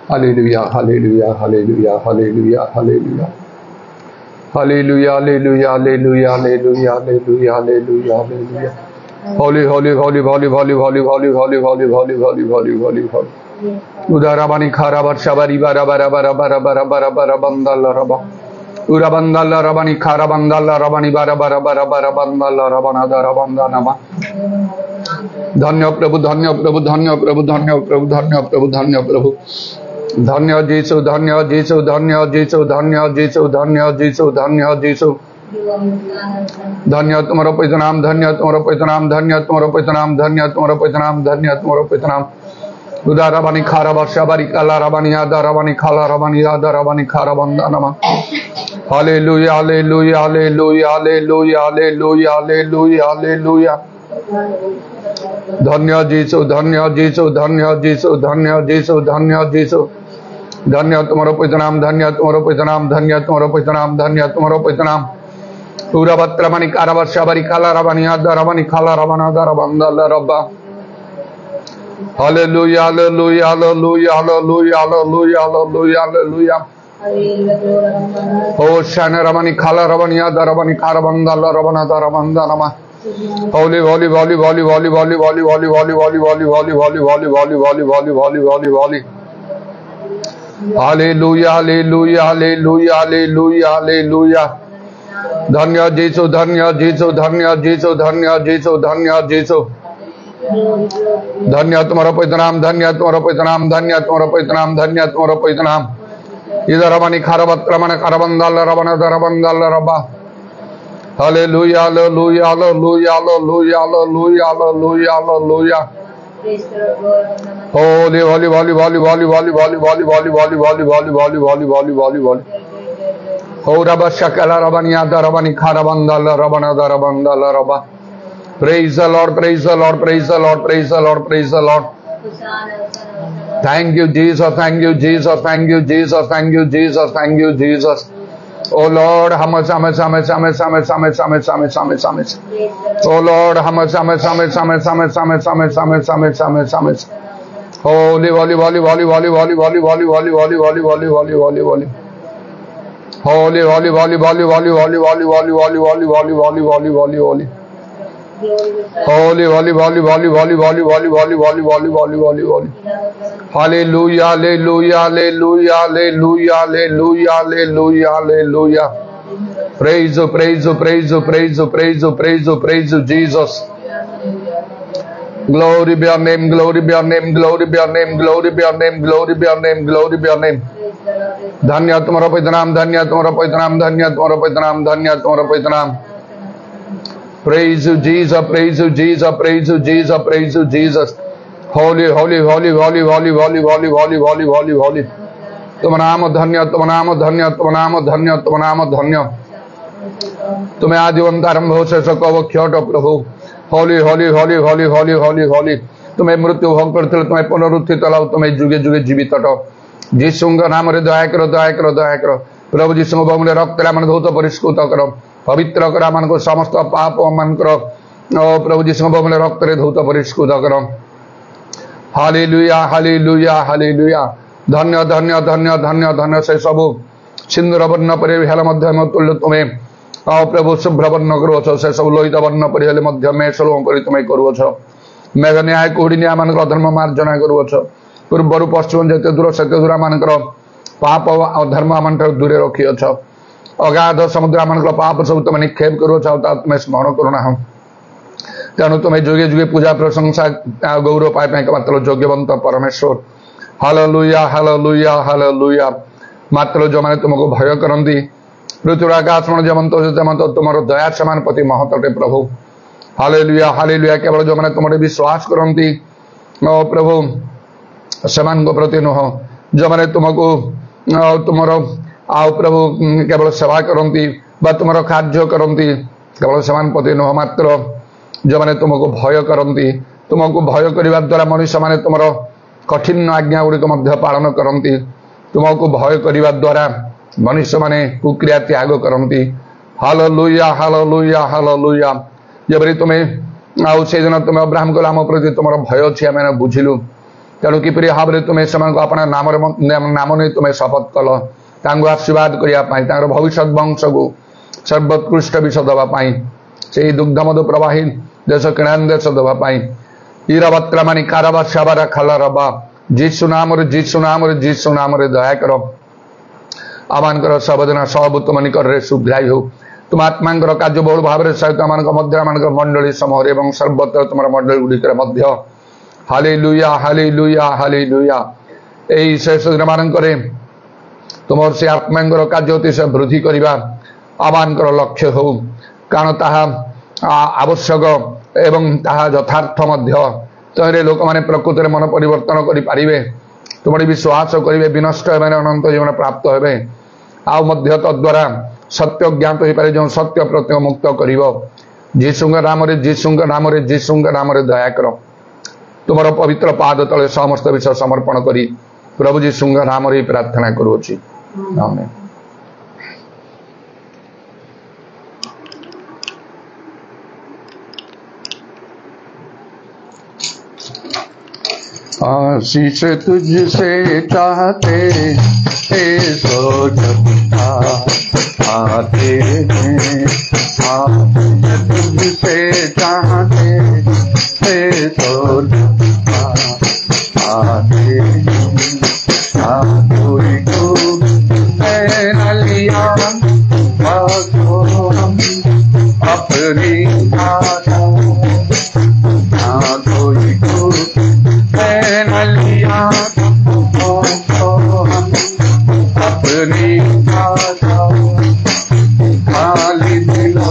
Hallelujah, hallelujah, hallelujah, hallelujah, hallelujah. Hallelujah, hallelujah, hallelujah, hallelujah, hallelujah, hallelujah, hallelujah. Holy, holy, holy, holy, holy, holy, holy, holy, holy, holy, holy, holy, holy, holy. Udarabani kharabar shabari bara bara bara bara bara bara bara bandalla raba. Urabandalla rabani kharabandalla rabani bara bara bara bara bandalla rabana darabanda nama. धन्य प्रभु धन्य प्रभु धन्य प्रभु धन्य प्रभु धन्य प्रभु धन्य प्रभु धन्य जीसु धन्य जीसु धन्य जीसु धन्य जीसु धन्य जीसु धन्य जीसु धन्य तुम्हारा पवित्र नाम धन्य तुम्हारा पवित्र नाम धन्य तुम्हारा पवित्र नाम धन्य तुम्हारा पवित्र नाम धन्य तुम्हारा पवित्र नाम उदार रबानी खारा वर्षा बारी काला रबानी आदा रबानी खाला रबानी आदा रबानी खारा बंदा नमा hallelujah hallelujah hallelujah hallelujah hallelujah hallelujah hallelujah धन्य जीसु धन्य जीसु धन्य जीसु धन्य जीसु धन्य जीसु धन्य तुम्हारा पवित्र नाम धन्य तुम्हारा पवित्र नाम धन्य तुम्हारा पवित्र नाम धन्य तुम्हारा पवित्र नाम पूरा बत्रमणि कारवर्षा बरी काला रबानी आदा रबानी खाला रबाना दा रबंदा रब्बा hallelujah hallelujah hallelujah hallelujah hallelujah hallelujah hallelujah ओ शान रबानी खाला रबानी आदा रबानी खारा बंदा रबाना दा रबंदा नमा Holy, holy, holy, holy, holy, holy, holy, holy, holy, holy, holy, holy, holy, holy, holy, holy, holy, holy, holy, holy. Hallelujah, hallelujah, hallelujah, hallelujah, hallelujah. Dhanya Jesu, Dhanya Jesu, Dhanya Jesu, Dhanya Jesu, Dhanya Jesu. Dhanya तुम्हारा पवित्र नाम धन्य तुम्हारा पवित्र नाम धन्य तुम्हारा पवित्र नाम धन्य तुम्हारा पवित्र नाम इधर रबानी खारबत रमन खारबंदाल रबना दरबंदाल रबा Hallelujah, hallelujah, hallelujah, hallelujah, hallelujah, hallelujah, hallelujah. Holy, holy, holy, holy, holy, holy, holy, holy, holy, holy, holy, holy, holy, holy, holy, holy, holy. Oh, Rabba Shakala Rabania Darabani Karabandala Rabana Darabandala Rabba. Praise the Lord, praise the Lord, praise the Lord, praise the Lord, praise the Lord. Thank you, Jesus, thank you, Jesus, thank you, Jesus, thank you, Jesus, thank you, Jesus. Oh Lord, how much. Oh Lord, how much. Holy, holy, holy, holy, holy, holy, holy, holy, holy, holy, holy, holy, holy, holy, holy, holy. Holy, holy, holy, holy, holy, holy, holy, holy, holy, holy, holy, holy, holy, holy, holy. Holy, holy, holy, holy, holy, holy, holy, holy, holy, holy, holy, holy, holy. Hallelujah, hallelujah, hallelujah, hallelujah, hallelujah, hallelujah, hallelujah. Praise you, praise you, praise you, praise you, praise you, praise you, praise you, Jesus. Glory be your name, glory be your name, glory be your name, glory be your name, glory be your name, glory be your name. Dhanya तुम्हारा पवित्र नाम, धन्य तुम्हारा पवित्र नाम, धन्य तुम्हारा पवित्र नाम, धन्य तुम्हारा पवित्र नाम. Praise you, Jesus, praise you, Jesus, praise you, Jesus, praise you, Jesus. Holy, holy, holy, holy, holy, holy, holy, holy, holy, holy, holy. तुम नाम धन्य, तुम नाम धन्य, तुम नाम धन्य, तुम नाम धन्य. तुम्हें आदिवंत आरंभ हो से सको ख्योट प्रभु. Holy, holy, holy, holy, holy, holy, holy. तुम्हें मृत्यु भोग करते तुम्हें पुनरुत्थित लाओ तुम्हें जुगे जुगे जीवित हटो. जिसुंग नाम रे दया करो दया करो दया करो. प्रभु जिसुंग बहुमूल्य रक्त ला मन धौत परिष्कृत करो. पवित्र करा मन को समस्त पाप मन करो. ओ प्रभु जिसुंग बहुमूल्य रक्त रे धौत परिष्कृत करो. Hallelujah hallelujah hallelujah. धन्य धन्य धन्य धन्य धन्य से सबु सिंदूर वर्ण परिहेल मध्यम तुल्य तुम्हें आओ प्रभु शुभ्र वर्ण करुवछ से सब लोहित वर्ण परिहेल मध्यम सलोम परि तुम्हें करुवछ. मेघ न्याय कोड़ी न्याय मान धर्म मार्जना करुवछ. पूर्वर पश्चिम जेते दूर सेते दूर मानकर पाप अधर्म मान दूरे रखिअछ. अगाध समुद्र मान पाप सब तुम निक्षेप करुवछ तुम्हें स्मरण करुना. तेणु तुम्हें जुगे जुगे पूजा प्रशंसा गौरव पाए मात्र योग्यवंत परमेश्वर. Hallelujah hallelujah hallelujah. मात्र जो मैंने तुमको भय करती पृथ्वी आकाश जमंत तुम्हार दया समान प्रति महत्वटे प्रभु. Hallelujah hallelujah. केवल जो मैंने तुम विश्वास करती प्रभु सेमान प्रति नुह जो मैंने तुमको तुमर आओ प्रभु केवल सेवा करती तुम कार्य करती केवल सेमान प्रति नुह मात्र जो मैंने तुमको भय करती. तुमको भय करने द्वारा मनुष्य माने तुमर कठिन आज्ञा गुड़िक पालन करती. तुमको भय करने द्वारा मनुष्य माने कुक्रिया त्याग करती. Hallelujah hallelujah hallelujah. जबरी तुम्हें आउ से दिन तुम्हें अब्राहम को आम प्रति तुम भय अच्छी आम बुझिलु. तेणु किपरि भाव में तुम्हें से अपना नाम नहीं तुम्हें शपथ कल आशीर्वाद करने भविष्य वंश को सर्वोत्कृष्ट विष दवाई से दुग्ध मधु प्रवाही देश किणान देश दवाई ईरवत्र मानी कारवा साबारा खाला रबा जीशु नाम दया कर आमान सबदिन सहभूत मनिकर शुभ्राई हो तुम आत्मा कार्य बहुल भाव सहित आम मध्य मंडली समूह और सर्वत्र तुम मंडली गुड़िकर मध्य हालेलुया हालेलुया हालेलुया एई शेष दिन मानकरे तुम से आत्मा कार्य अतिशय वृद्धि करवा आमान लक्ष्य हो कारण ताहा आवश्यक एवं ताहा यथार्थ मध्य तहरे लोक माने प्रकृति मन परिवर्तन करें तुम विश्वास करेंगे विनष्ट होने अनंत जीवन प्राप्त होवे आउ मध्य तद्वारा सत्य ज्ञात हो पारे जो सत्य प्रत्यय मुक्त कर जीशुंग नाम दया कर तुम पवित्र पाद तले समस्त विषय समर्पण करी प्रभु जीशुंग नाम प्रार्थना करुछि आमेन। आशीष तुझसे चाहते सो जगता आते हैं आशीष तुझसे चाहते सो जगता आते हैं कोई को न लिया हम अपनी कोई को लिया अपनी खाली दिलो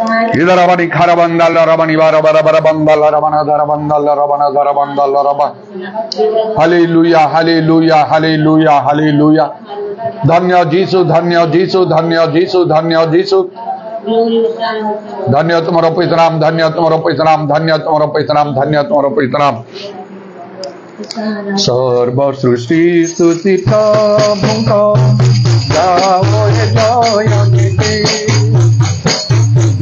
Ida rabani karabandal rabani bara bara bara bandal rabana dara bandal raba. Hallelujah, hallelujah, hallelujah, hallelujah. Dhanya Jisu, Dhanya Jisu, Dhanya Jisu, Dhanya Jisu. धन्य तुम्हारा पैतनाम, धन्य तुम्हारा पैतनाम, धन्य तुम्हारा पैतनाम, धन्य तुम्हारा पैतनाम। सर्व सृष्टि स्तुति प्रभुको गाओ हे जय कीर्ति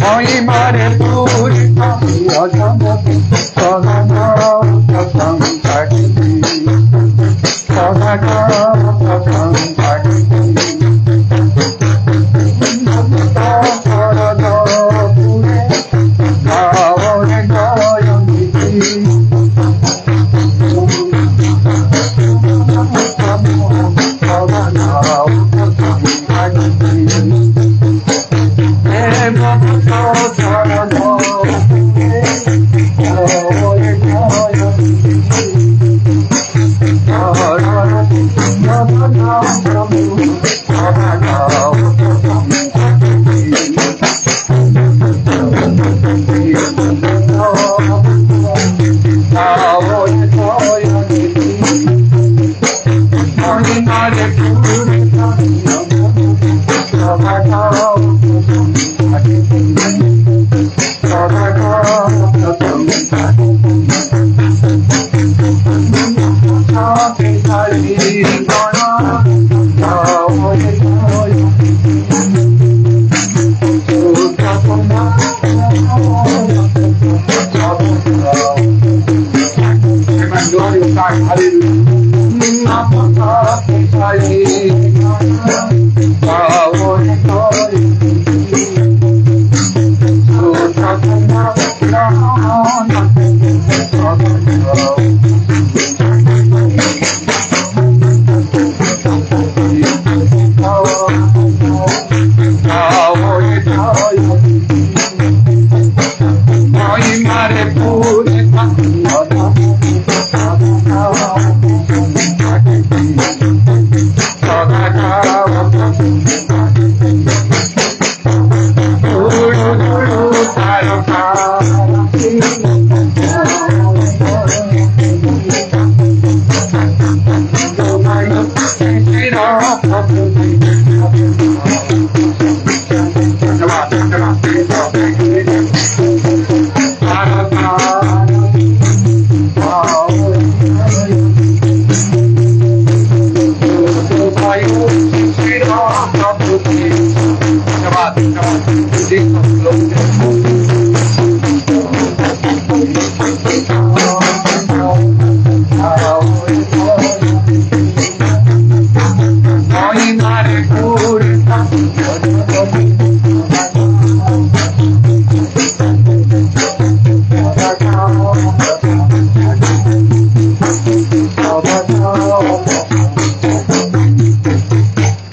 महिमारे पूरित अजमति सदा प्रशंसा कीर्ति सदा प्रशंसा कीर्ति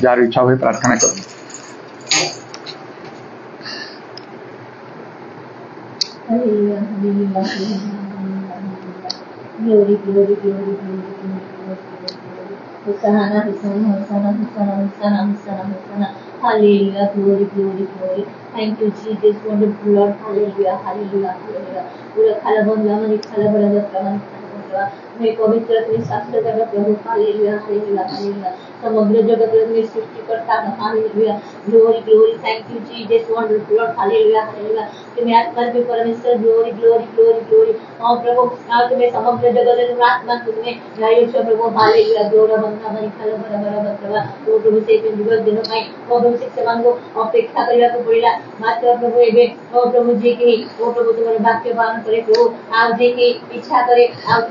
जार इच्छा हुए प्रार्थना करो। Glory, glory, glory, glory, glory. Hosanna, Hosanna, Hosanna, Hosanna, Hosanna, Hosanna, Hosanna. Hallelujah, glory, glory, glory. Thank you, Jesus, wonderful Lord. Hallelujah, hallelujah, hallelujah. पूरा खालाबंद हमारी खालाबंद प्रमाण मैं पवित्र अपने शास्त्र का प्रभु हालेलुया हालेलुया हालेलुया समग्र जगत में सृष्टिकर्ता hallelujah glory glory thank you Jesus wonderful Lord hallelujah hallelujah तुम्हें आत्मा में परमेश्वर ग्लोरी ग्लोरी ग्लोरी ग्लोरी और प्रभु आज तुम्हें समग्र जगत में आत्मा तुम्हें नायक प्रभु हालेलुया गौरव बंदा हमारी खालाबंद बराबर प्रभु वो प्रभु से दिवस दिनों में वो प्रभु से मांगो अपेक्षा करिया को पड़ेगा मात्र प्रभु एबे वो प्रभु जी की वो प्रभु तुम्हारे वाक्य पालन करे प्रभु आप जी की इच्छा करे आप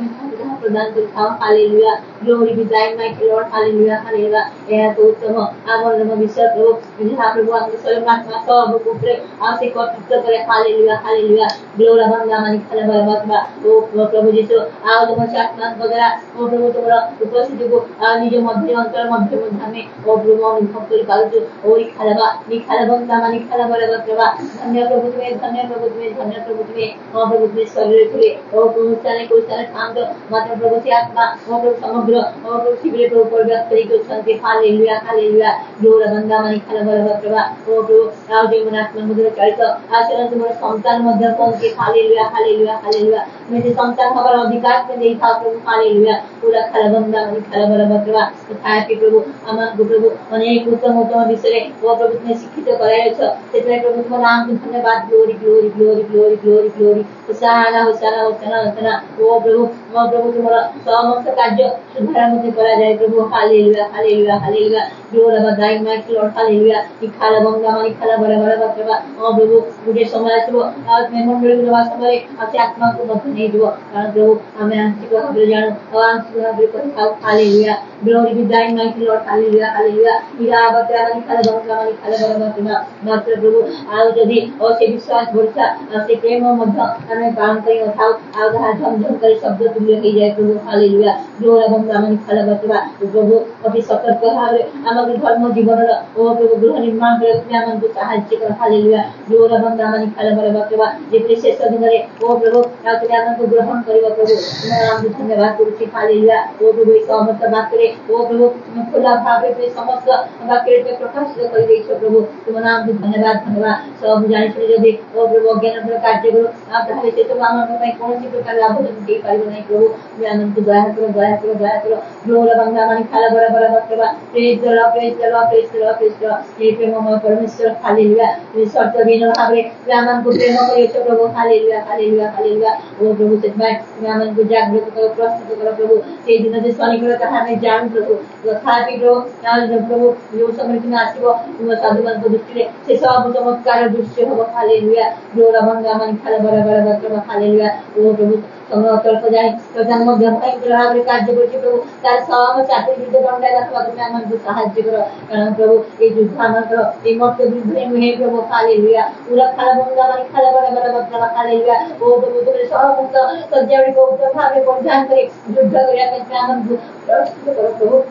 प्रदान कर खाओ hallelujah glory be thank my lord hallelujah hallelujah यह तो उत्तम आवर नम विश्व प्रभु जहाँ प्रभु आपके स्वयं आत्मा सब ऊपर आपसे कर्तृत्व करे हालेलुया हालेलुया ग्लोरी बंदा मानी खाला बरबाद ओ प्रभु यीशु आओ तुम आत्मा वगैरह ओ प्रभु तुम्हारा उपस्थिति को निज मध्य अंतर मध्य में ओ प्रभु अनुभव कर पाओ ओ खाला बंदा मानी खाला बरबाद प्रभु धन्य प्रभु तुम्हें धन्य प्रभु तुम्हें धन्य प्रभु तुम्हें ओ प्रभु तुम्हें शरीर खुले ओ प्रभु चले को चले काम दो मात्र प्रभु से आत्मा ओ प्रभु समग्र प्रभुर पृथ्वी प्रभु पर व्यक्त करेको हालेलुया हालेलुया ग्लोरा बंदा मानी खाला बराबर प्रभा ओ प्रभु राव जीवन आत्मा मुद्रा चरित आचरण तुम संतान मध्य पहुंचे हालेलुया हालेलुया हालेलुया मेरे संतान हमारा अधिकार में नहीं था प्रभु हालेलुया पूरा खाला बंदा मानी खाला बराबर प्रभा तथा प्रभु अमान प्रभु अनेक उत्तम उत्तम विषय ओ प्रभु तुमने शिक्षित करायछ सेतै प्रभु तुम नाम को धन्यवाद glory glory glory glory glory glory hosanna hosanna hosanna hosanna ओ प्रभु तुम्हारा समस्त कार्य सुधार मध्य करा जाए प्रभु हालेलुया हालेलुया हालेलुया ग्लोरी बधाई माइक लॉर्ड हालेलुया कि खाला बंगा मानी खाला बड़ा बड़ा प्रभा ओ प्रभु मुझे समय आसो आज मैं मंडल के समय आपसे आत्मा को मत नहीं दो कारण प्रभु हमें आंशिक भाव जानो और आंशिक भाव कथा हालेलुया ग्लोरी बधाई माइक लॉर्ड हालेलुया हालेलुया इरा बता मानी खाला बड़ा प्रभा मात्र प्रभु आज यदि और से विश्वास भरोसा से प्रेम मध्य हमें काम करी उठाओ आज झम झम कर शब्द तुल्य हो जाए प्रभु हालेलुया ग्लोरी बंगा मानी खाला बड़ा प्रभु अति सतर्क भाव आमर धर्म जीवन ओ प्रभु गृह निर्माण करे आमको साहाय्य कर हालेलुया ग्लोरी बंगा मानी खाला बड़ा प्रभु जे शेष दिन रे ओ प्रभु आके आमको ग्रहण करिव प्रभु नाम धन्यवाद करूछी हालेलुया ओ प्रभु समस्त बातरे ओ प्रभु खुला भाव पे समस्त बातरे पे प्रकाशित कर देछ प्रभु तुम नाम धन्यवाद धन्यवाद सब जानि छे जदि ओ प्रभु ज्ञान पर कार्य करो आप ताहे से तो आमको पई कोन सी प्रकार लाभ दे पारिबो नै प्रभु ज्ञान को दया करो दया करो दया करो ग्लोरी बंगा मानी खाला बड़ा प्रभु praise the Lord praise the Lord praise the Lord praise the Lord हे प्रेममय परमेश्वर हालेलुया सर्त दिन भाबरे आमन को प्रेम करियो प्रभु हालेलुया हालेलुया हालेलुया ओ प्रभु से आमन को जागृत करो प्रस्तुत करो प्रभु से दिन जे शनिकर कथा हमें जान प्रभु तथापि प्रभु जो समय में आसीबो तुम साधुमान को दृष्टि से सब चमत्कार दृश्य हो हालेलुया ग्लोरी बंगा मानी खाला बड़ा प्रभु हालेलुया ओ प्रभु समय तर्क जाए प्रधान मध्य भाव कार्य करछि प्रभु तार सब चाकरी विरुद्ध बंडा रखवा तुम आमको साहाय्य करो कारण प्रभु ए युद्ध आमर ए मर्त्य विरुद्ध नुहे प्रभु हालेलुया पूरा खाला बंगा मानी खाला बड़ा प्रभु हालेलुया ओ प्रभु तुम समस्त सज्जावड़ी को उत्तम भाव परिधान करे युद्ध करिया के आमको प्रस्तुत करो प्रभु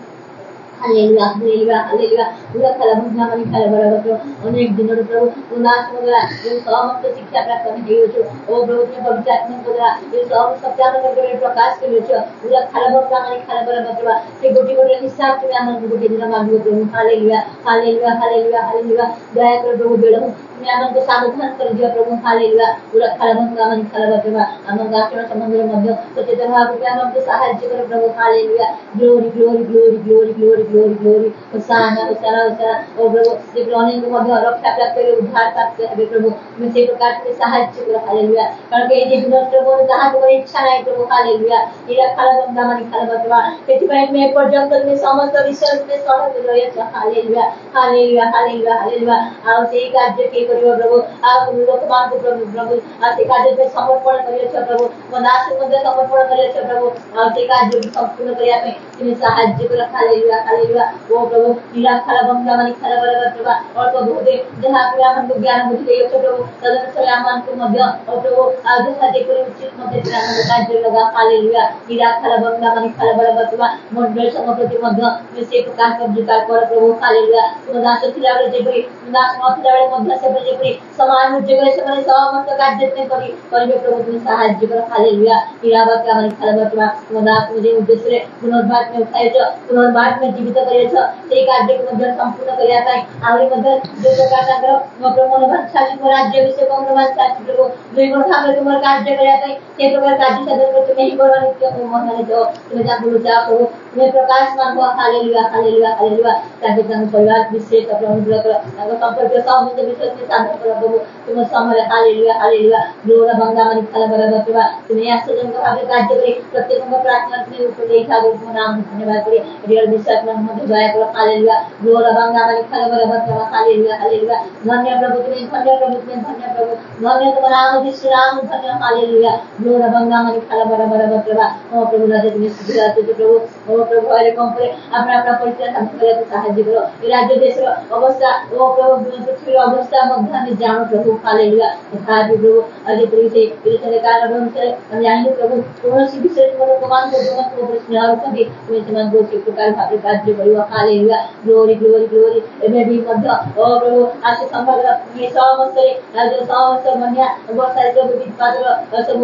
हालेलुया हालेलुया हालेलुया पूरा खाला बंगा मानी खाला बड़ा प्रभु अनेक दिन प्रभु उन्नास द्वारा ये समस्त शिक्षा प्राप्त हेयो छ ओ प्रभु तुम पवित्र आत्मा द्वारा ये सब सत्यापन करे प्रकाश करियो छ पूरा खाला बंगा मानी खाला बड़ा प्रभु से गोटी गोटी हिसाब तुम आमन गोटी दिन मांगो प्रभु हालेलुया हालेलुया हालेलुया हालेलुया दया कर प्रभु बेड़ो तुम आमन को सावधान कर दियो प्रभु हालेलुया पूरा खाला बंगा मानी खाला प्रभु आमन आचरण संबंध मध्य सचेतन भाव तुम आमन को साहाय्य कर प्रभु hallelujah glory glory glory glory glory glory glory hosanna hosanna hosanna ओ प्रभु जे प्राणी को मध्य रक्षा प्राप्त करे उद्धार प्राप्त हे प्रभु तुम से प्रकार से साहाय्य कर हालेलुया कारण के जे दिन प्रभु जहां तुम्हारी इच्छा नहीं प्रभु हालेलुया इरा खाला बंगा मानी खाला प्रभु सेति भाई में पर्यंत में समस्त विषय में सहज रहे छ हालेलुया हालेलुया हालेलुया हालेलुया आ से कार्य के करियो प्रभु आ लोक मान को प्रभु आ से कार्य में समर्पण करियो छ प्रभु मनास मध्य समर्पण करियो छ प्रभु आ से कार्य संपूर्ण करिया पे तुम साहाय्य कर हालेलुया हालेलुया ओ प्रभु इरा खाला बंगा मानी खाला प्रभु और तो बहुत जहां पे हमको ज्ञान बुद्धि देयो छ प्रभु तदनुसार आमन को मध्य ओ प्रभु आज साथे करे उचित मध्य ज्ञान कार्य लगा हालेलुया इरा खाला बंगा मानी खाला प्रभु मंडल समप्रति मध्य से प्रकार कर विचार कर प्रभु हालेलुया तुम दास थिला रे जेपरि दास नथिला रे मध्य से जेपरि समान जगह से माने समस्त कार्य में करिवे प्रभु तुम साहाय्य कर हालेलुया इरा बंगा मानी खाला प्रभु तुम दास मुझे उद्देश्य रे पुनर्वास में उठाय छ पुनर्वास में जीवित करे छ से कार्य को मध्य संपूर्ण करिया ताई आउरी मध्य जो प्रकार ताकर प्रभु मनोभाव छाली राज्य विषय को मनोभाव छाली प्रभु दुई गुण भाव तुम कार्य करिया ताई से प्रकार कार्य साधन को तुम ही बड़ नित्य मन जो तुम जा बोलो जा प्रभु तुम्हें प्रकाश मान हालेलुया हालेलुया हालेलुया ताकि तुम परिवार विशेष अनुग्रह कर ताकि संपर्क समस्त विषय में साधन कर प्रभु तुम समय हालेलुया हालेलुया ग्लोरी बंगा मानी खाला बड़ा प्रभु तुम्हें आश्चर्य भाव कार्य करे प्रत्येक को प्रार्थना में ऊपर देखा तुम नाम धन्यवाद करे रियल विश्वास में मध्य दया कर हालेलुया ग्लोरी बंगा मानी खाला बड़ा प्रभु हालेलुया हालेलुया धन्य प्रभु तुम्हें धन्य प्रभु तुम्हें धन्य प्रभु धन्य तुम नाम विश्व नाम धन्य हालेलुया ग्लोरी बंगा मानी खाला बड़ा प्रभु ओ प्रभु राजा तुम्हें सुधरा तो प्रभु ओ प्रभु हरे कंपरे अपना अपना परिचय सामने करे तो साहाय्य करो राज्य देश अवस्था ओ प्रभु पृथ्वी अवस्था मध्य में जानो प्रभु प्रभु हालेलुया तथापि प्रभु अजय प्रभु से विषय कारण अनुसार हम जानेंगे प्रभु कौन सी विषय को भगवान को स्नेह कभी तुम्हें समान को एक प्रकार भाव कार्य करियो हालेलुया ग्लोरी ग्लोरी ग्लोरी एमे भी मध्य ओ प्रभु आज समग्र ये समस्त आज समस्त मन्या बहुत सारे प्रभु विपात्र सब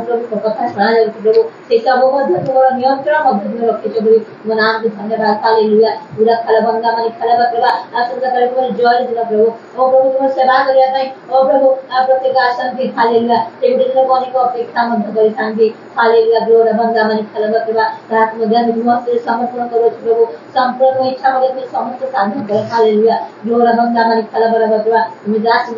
प्रभु कथा सुना जाए प्रभु से सब मध्य तुम्हारा नियंत्रण मध्य में रखे प्रभु वो नाम के धन्यवाद हालेलुया पूरा खलबंगा माने खलबा प्रभु आसन का प्रभु जय दिला प्रभु ओ प्रभु तुम्हारी सेवा करिया ताई ओ प्रभु आप प्रत्येक आसन के हालेलुया तेरे दिन कोनी को अपेक्षा मध्य करी शांति हालेलुया ग्लोरी बंगा माने खलबा प्रभु रात में ध्यान विमर्श समर्पण करो प्रभु संपूर्ण इच्छा मध्य समस्त साधन कर हालेलुया ग्लोरी बंगा माने खलबा प्रभु तुम्हें दास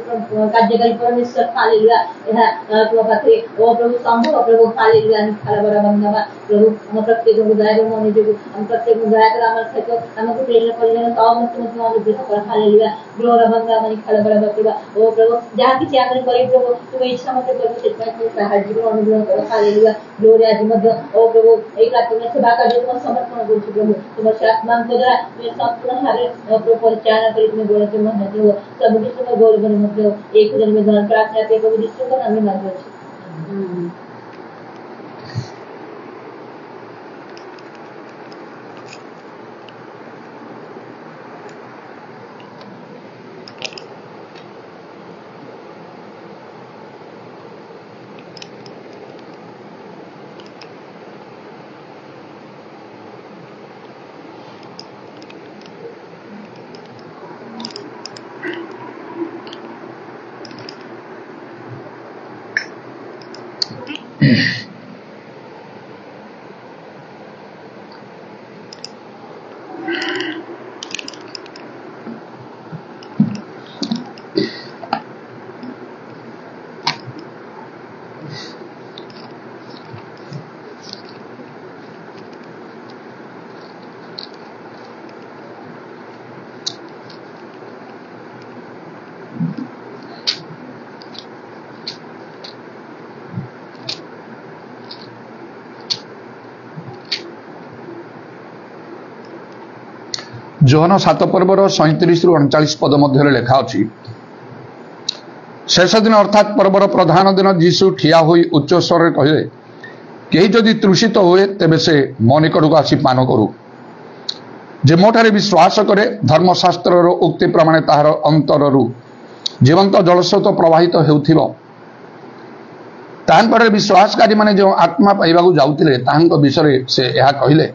कार्यकारी परमेश्वर हालेलुया यह प्रभु पात्रे ओ प्रभु संभव प्रभु हालेलुया खलबा बंगा प्रभु हम प्रत्येक को दया कर मन जो हम प्रत्येक को दया कर हमर से हमको प्रेरणा करिया समस्त मत अनुग्रह कर हालेलुया ग्लोरी बंगा माने खलबा प्रभु ओ प्रभु जहाँ किसी आकर करी प्रभु तुम्हें इच्छा मत प्रभु से साहाय्य कर अनुग्रह कर हालेलुया ग्लोरी आज मध्य ओ प्रभु एक आत्मा सेवा कर तुम समर्पण करू प्रभु तुम आत्मा को द्वारा तुम्हें संपूर्ण हारे प्रभु परिचालन करी तुम्हें गोल के मन हो सब विश्व में गोल बन मत एक जन में धन प्रार्थना पे प्रभु विश्व का नाम में नाम जोहन 7 पर्वर 37 रु 39 पद मध्य लेखा अछि शेष दिन अर्थात पर्वर प्रधान दिन जीशु ठिया होई उच्च स्वर कहिले केही जदि तृषित हुए तेबे से मो निकटक आसी पान करू जे मोठारे विश्वास करे धर्मशास्त्र उक्ति प्रमाणे ताहार अंतररू जीवंत जलस्रोत प्रवाहित हेउथिबो तांकर विश्वासकारी माने जो आत्मा पाइबाकू जाउतिले तांको विषय से यह कहिले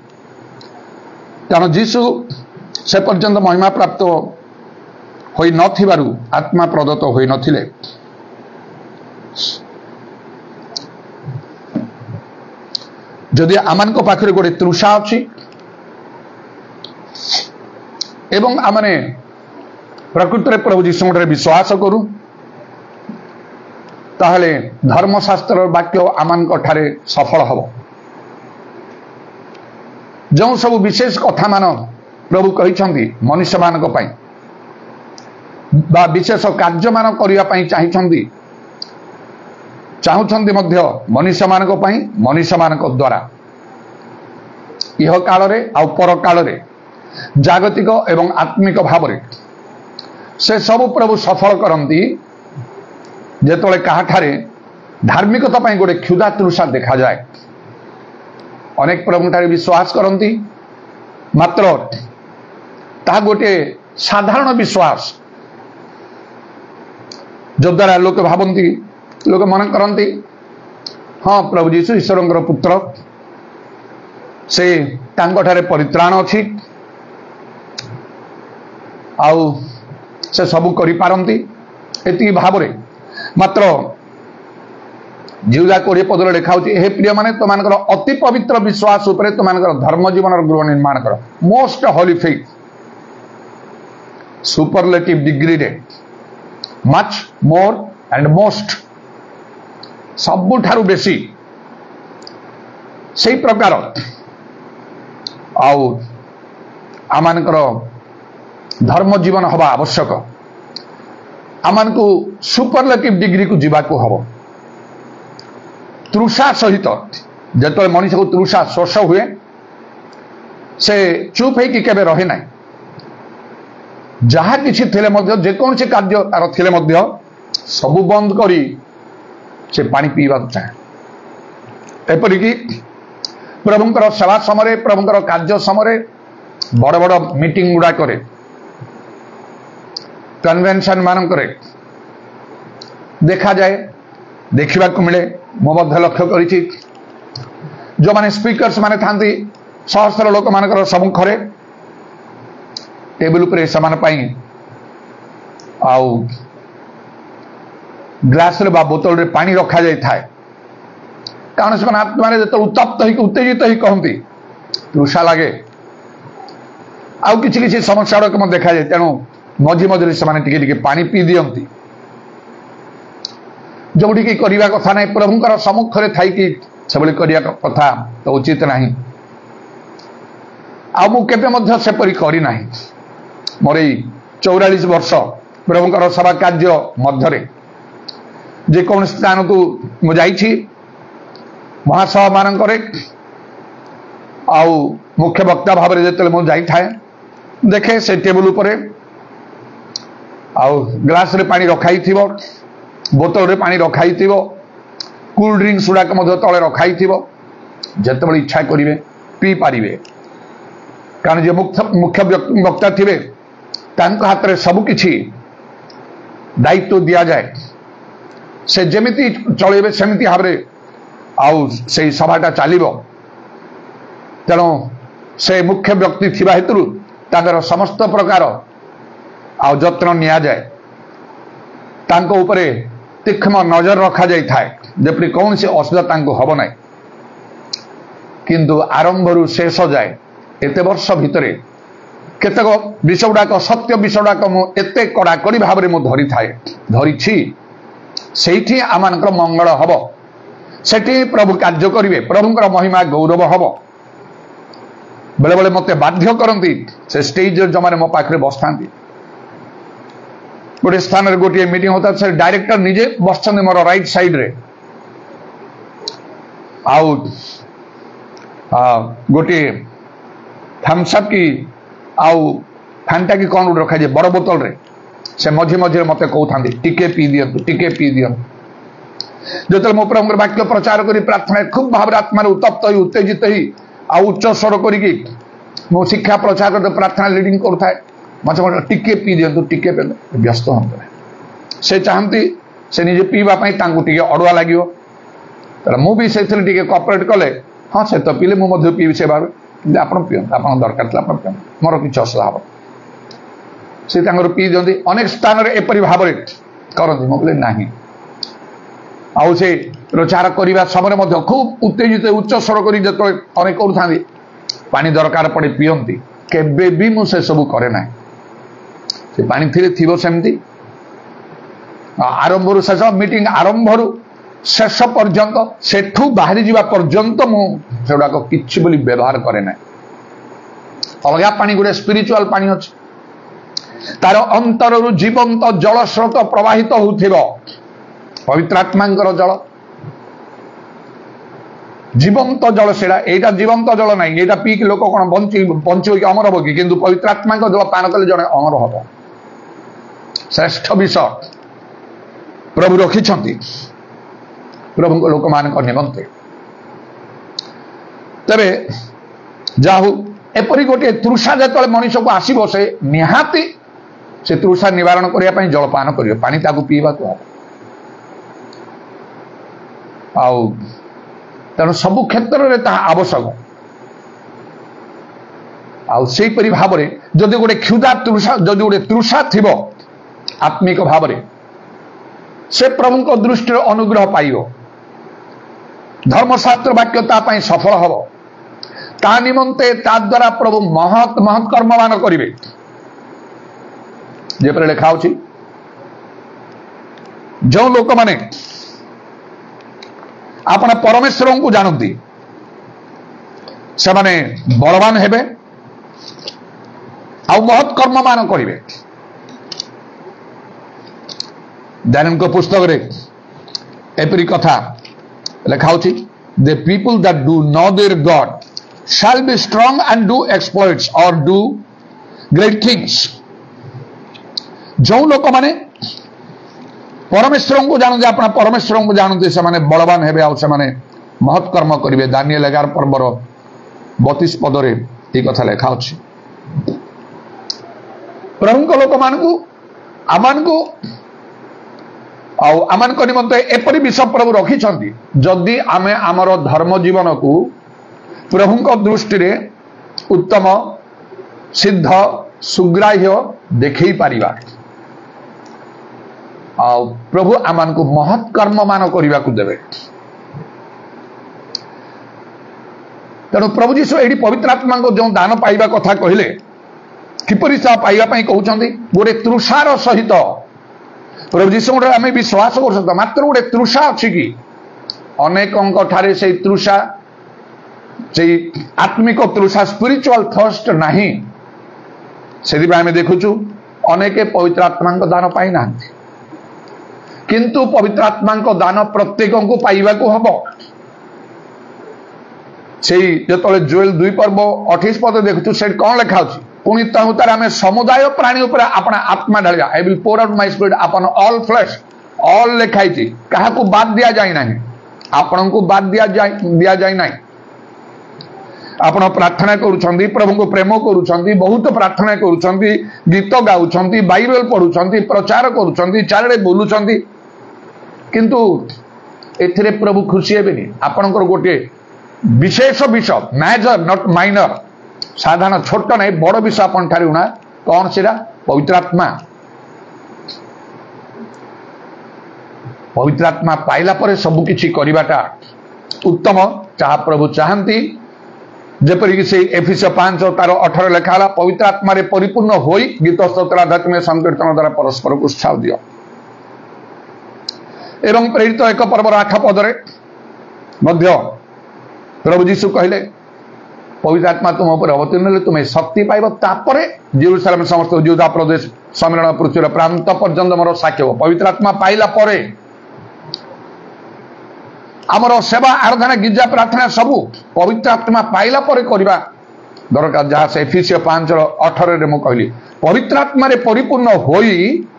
कारण जीशु से पर्यंत महिमा प्राप्त होई नथिबारु आत्मा प्रदत्त होई नथिले जदि आमान को पाखरे गोटे तृषा अछि एवं आमने प्रकृति रे प्रभु जीशु रे विश्वास करू ताहले धर्मशास्त्र वाक्य आमान को ठारे सफल हबो जो सब विशेष कथा मान प्रभु कहिछंती मनुष्य मानक पई बा विशेष कार्य मान करिया पई चाहुछंती मध्य मनुष्य मानक पई मनुष्य मानक द्वारा इह काल रे आ पर काल रे जागतिक एवं आत्मिक भाव रे से सब प्रभु सफल करंती जेतले काहाठारे धार्मिकता पई गोटे क्षुधा तृषा देखा जाए अनेक प्रभु ठारे विश्वास करंती मात्र ता गोटे साधारण विश्वास जो द्वारा लोक भावती लोक मन करती हाँ प्रभु जीशु ईश्वर पुत्र से तांगठारे परित्राण अच्छी आउ से सबू करि पारंती एति भाव रे मात्र जीवजा 20 पदर लेखा होची हे प्रिय माने तमानकर अति पवित्र विश्वास उपरे तमानकर धर्म जीवन गृह निर्माण कर most Holi faith superlative degree रे मच मोर एंड मोस्ट सबुठारु बेसी से प्रकार आउ आमानकर धर्म जीवन हवा आवश्यक आमान को सुपरलेटिव डिग्री को जीवा को हबो तृषा सहित जो मनुष्य को तृषा शोष हुए से चुप है कि केबे रहे ना जहाँ किसी थिले मध्य जेकोसी कार्य तार थिले मध्य सबु बंद करी से पानी पीवा चाहे एपरिक प्रभुंकर सेवा समय प्रभुंकर कार्य समय बड़ बड़ मीटिंग गुड़ाक कन्वेंशन मानक देखा जाए देखा मिले मो लक्ष्य करी जो माने स्पीकर्स माने थांती सहस्र लोक मानकर सम्मुखरे टेबल पर आउ ग्लास रे बा बोतल रे पानी रखा जाय थाए कारण से आत्मा जो उत्तप्त हो उत्तेजित ही कहती तृषा लगे आउ किसी किसी समस्या देखा जाए तेणु मझी मझे से पानी पी दियंती जोटी करने कथा ना प्रभुंकर सम्मुखें थी से करने कथा तो उचित नहीं आगे सेपरी करना मोर 44 वर्ष प्रभुंकर सभा कार्य मध्य जेको स्थान को मुझे महासभा मानक मुख्य वक्ता भाव में जो मुझे थाए देखे से टेबुल पर ग्लास रे पानी रखाई थी बोतल रे पानी रखाई थी कूल ड्रिंक्स गुड़ाक तले रखाई थी जिते इच्छा करेंगे पी पारे कारण जो मुख्य वक्ता थे हाथ में सबकि दायित्व दि जाए से जमिति चलेबे सेमिति भाव से सभाटा चलो तेणु से मुख्य व्यक्ति थिबा हेतु तांकर समस्त प्रकार आ जत्न निया जाए तांको उपरे तीक्ष्ण नजर रखा जाय थाए जेपरि कौन से असुविधा तांको हब ना किंतु आरंभ शेष जाए एते वर्ष भितरे केतक विषय गुड़ाक सत्य विषय गुड़ाक मुझे कड़ाकड़ी भाव में धरी थाए धरी से आमानकर मंगल हब सेठी प्रभु कार्य करेंगे प्रभुंकर महिमा गौरव हब बेले बेले मत बाध्य करती से स्टेज जो मैंने मो पाखे बस था गोटे स्थान गोटे मीटिंग होता से डायरेक्टर निजे बस मोर राइट साइड रे आउ गोटे थम्सअप की आउ फांटा की कौन रखा जाए बड़ बोतल रे से मझे मझे मत कहते टिके पी दियंतु टिके पी दियंतु जो मो प्रभुंकर वाक्य प्रचार करी प्रार्थना खूब भाव आत्मा उत्तप्त हो उत्तेजित ही आ उच्च स्वर करी मो शिक्षा प्रचार करते प्रार्थना लीडिंग करुए मत टिके पी दियंतु टिके पे व्यस्त हम से चाहती से निजे पीवाई टे अड़ुआ लगे मुझे कॉपरेट कले हाँ से तो पीले मुझे पीबी से भावे आप पीते आप दरकार था आप मोर किसी असुविधा हम से पी दिखती अनेक स्थान एपरी भाव करती मुझे ना आउ से प्रचार करने समय खूब उत्तेजित उच्च स्वर कर जो अनेक करुँच पानी दरकार पड़े पीयती केबे भी मुझे सब करे ना से पानी थी सेमती आरंभ शेष मीटिंग आरंभ शेष पर्यंत सेठू बाहरी जावा पर्यंत मुझाक कि व्यवहार करे ना अलग पानी गोटे स्पिरिचुअल पानी अच्छे तार अंतर जीवंत जल स्रोत प्रवाहित हो पवित्र आत्मा जल जीवंत जल से यहाँ जीवंत जल ना यहाँ पीक लोक कौन बंच अमर हम कि पवित्र आत्मा जल पान कले जड़े अमर हम श्रेष्ठ विषय प्रभु रखिंट प्रभु लोक मान निमंते तेरे जाहू एपरी गोटे तृषा जो मनीष को आसो से निहाती से तृषा निवारण करने जलपान करेंगे पानी ताकू पीवा तेणु सबु क्षेत्र में आवश्यक आईपरी भाव में जदि गोटे क्षुधा तृषा जदि गोटे तृषा थी आत्मिक भाव में से प्रभु को दृष्टि अनुग्रह पाइब धर्मशास्त्र वाक्य सफल हम ता निमंते ता द्वारा प्रभु महत महत कर्म मान करेंगे जेपरि लिखा होछि जो लोक माने आपण परमेश्वर को जानती से माने बलवान हेबे आ महत कर्म मान करेंगे दानियल को पुस्तक रे एपरी कथा लिखा होछि the people that do know their God shall be strong and do exploits or do great things जो लोक माने परमेश्वर को जानते आप परमेश्वर को जानते से माने बलवान हेबे आ महत्कर्म करेंगे। दानिएल 11 पर्वर 32 पदरे ये कथा लेखा अच्छी। प्रभु लोक मान आमान को निमंते एपरी विषय प्रभु रखिछंती जदि आमे आमर धर्म जीवन को प्रभु दृष्टि रे उत्तम सिद्ध सुग्राह्य देखई पारिबा आ प्रभु आमान को महत् कर्म मान करने को देवे। तेणु प्रभु जीशु ये पवित्र आत्मा को जो दान पाइबा कथा कहले किपरि सा पाइबा पई कहउछंती गोटे तृषार सहित प्रभु जीशु आम विश्वास कर मात्र गोटे तृषा अच्छी कि अनेकों ठारे से तृषा से आत्मिक तृषा स्पिरिचुअल थर्स्ट नहीं से आम देखुचु अनेके पवित्र आत्मा दान पाई ना किंतु पवित्र आत्मा दान प्रत्येक को पाइबा को हम जो जोएल 2 पर्व 28 पद देखु से कौन लिखा पुणी तार आम समुदाय प्राणी उपर अपना आत्मा ढालिया I will pour out my spirit upon all flesh all लिखाई क्या बाद दिया जाए ना आपण को बाद दिया जाए ना। आपण प्रार्थना करुछंती प्रभु को प्रेम करुछंती बहुत प्रार्थना करुछंती गीत गाउछंती बाइबल पढ़ुछंती प्रचार करुछंती चारे बोलुछंती किंतु एथिरे प्रभु खुशी हेबेनी। आपणकर गोटे विशेष विषय मेजर नॉट माइनर साधारण छोट नहीं बड़ विषय अपन ठारे उना कौन सेरा पवित्र आत्मा। पवित्र आत्मा पाइला परे सब किछि करिबाटा उत्तम चाह प्रभु चाहती जेपरिक से एफिसियो 5 तार 18 लेखा पवित्र आत्मा रे परिपूर्ण होई गीत स्तोत्र आध्यात्मिक संकीर्तन द्वारा परस्पर को उत्साह दियो। एवं प्रेरित 1 पर्वर 8 पदरे मध्य प्रभु जीशु कहले पवित्र आत्मा तुम ऊपर अवतीर्ण हेले तुम्हें शक्ति पाइब तापरे जेरूशलेम समस्त यहूदा प्रदेश सम्मिलन पृथ्वीर प्रांत पर्यंत मोर साक्ष्य हो। पवित्र आत्मा पाइला परे आमर सेवा आराधना गिरजा प्रार्थना सबू पवित्र आत्मा पाइला परे करबा दरकार जहाँ से एफिसियो 5:18 मु कहली पवित्र आत्मा रे परिपूर्ण होई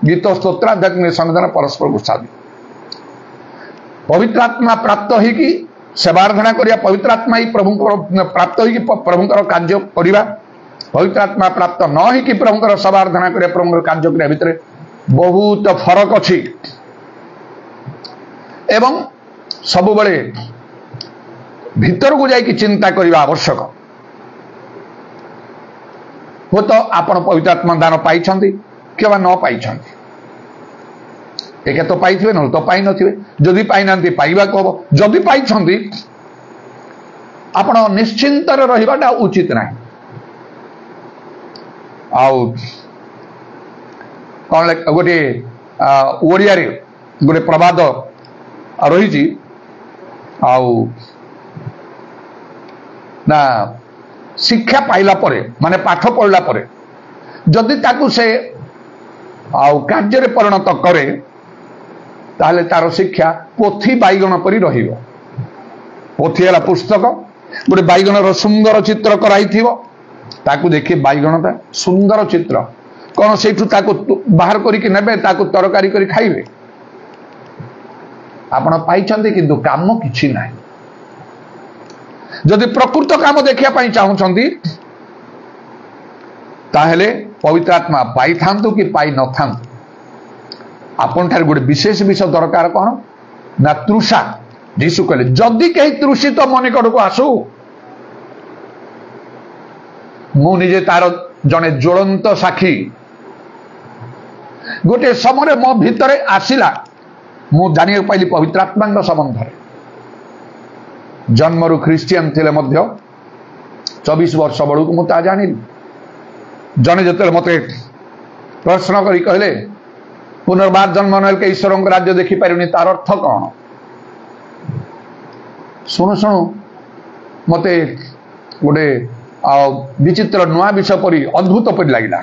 गीत स्तोत्र आध्यात्मिक संगठन परस्पर को साधि पवित्र आत्मा प्राप्त होई कि सेवाराधना करिया पवित्र आत्मा ही प्रभु प्राप्त होई कि प्रभुकर कार्य करिबा पवित्र आत्मा प्राप्त न होई कि प्रभुकर सेवाराधना करिया प्रभुकर कार्य करिया भितरे बहुत फरक अछि। एवं सब बड़े भीतर को जाई कि चिंता करिबा आवश्यक हो तो आपण पवित्र आत्मा दान पाई क्या न पाई एक तो पाई न तो पाई नथिबे जदि पाई नांती पाइबा को जदि पाई आपण निश्चिंत रहिबाटा उचित नाही। आउ कौन गोटे ओडिया रे गोटे प्रवाद रही आउ ना शिक्षा पाइला परे माने पाठ पढ़ला परे जदि ताकू से आउ कार्य रे परिणत करे ताहले तार शिक्षा पोथी बैगण परी रहिबो। पोथी है पुस्तक गोटे बैगण सुंदर चित्र कराई ताकू देखिए बैगणटा सुंदर चित्र कौन से बाहर करके नेबे ताकू तरकारी करी खाइबे आपण पाइछन्ते किंतु काम किछि नाही। जदि प्रकृत काम देखिया पाई चाहुछन्ती ताहले पवित्र आत्मा पाई थांतु कि पाई न थांतु आपण ठार गोटे विशेष विषय दरकार कौन ना तृषा। जीशु कहले जदि कहीं तृषित मन निकट को आसु मु निजे तार जने ज्वलंत साक्षी गोटे समय मो भितर आसिला मु जानिया पाइली पवित्र आत्मा संबंध जन्मरु ख्रिस्टियन थिले मध्य 24 वर्ष बड़ू मुझे जानी जने जते मते प्रश्न करी कहले पुनर्बार जन्म नल के ईश्वर राज्य देखी पारुनी तार अर्थ कौन शुणु शुणु मते गोटे विचित्र नुआ विषय परी अद्भुत परी लगिला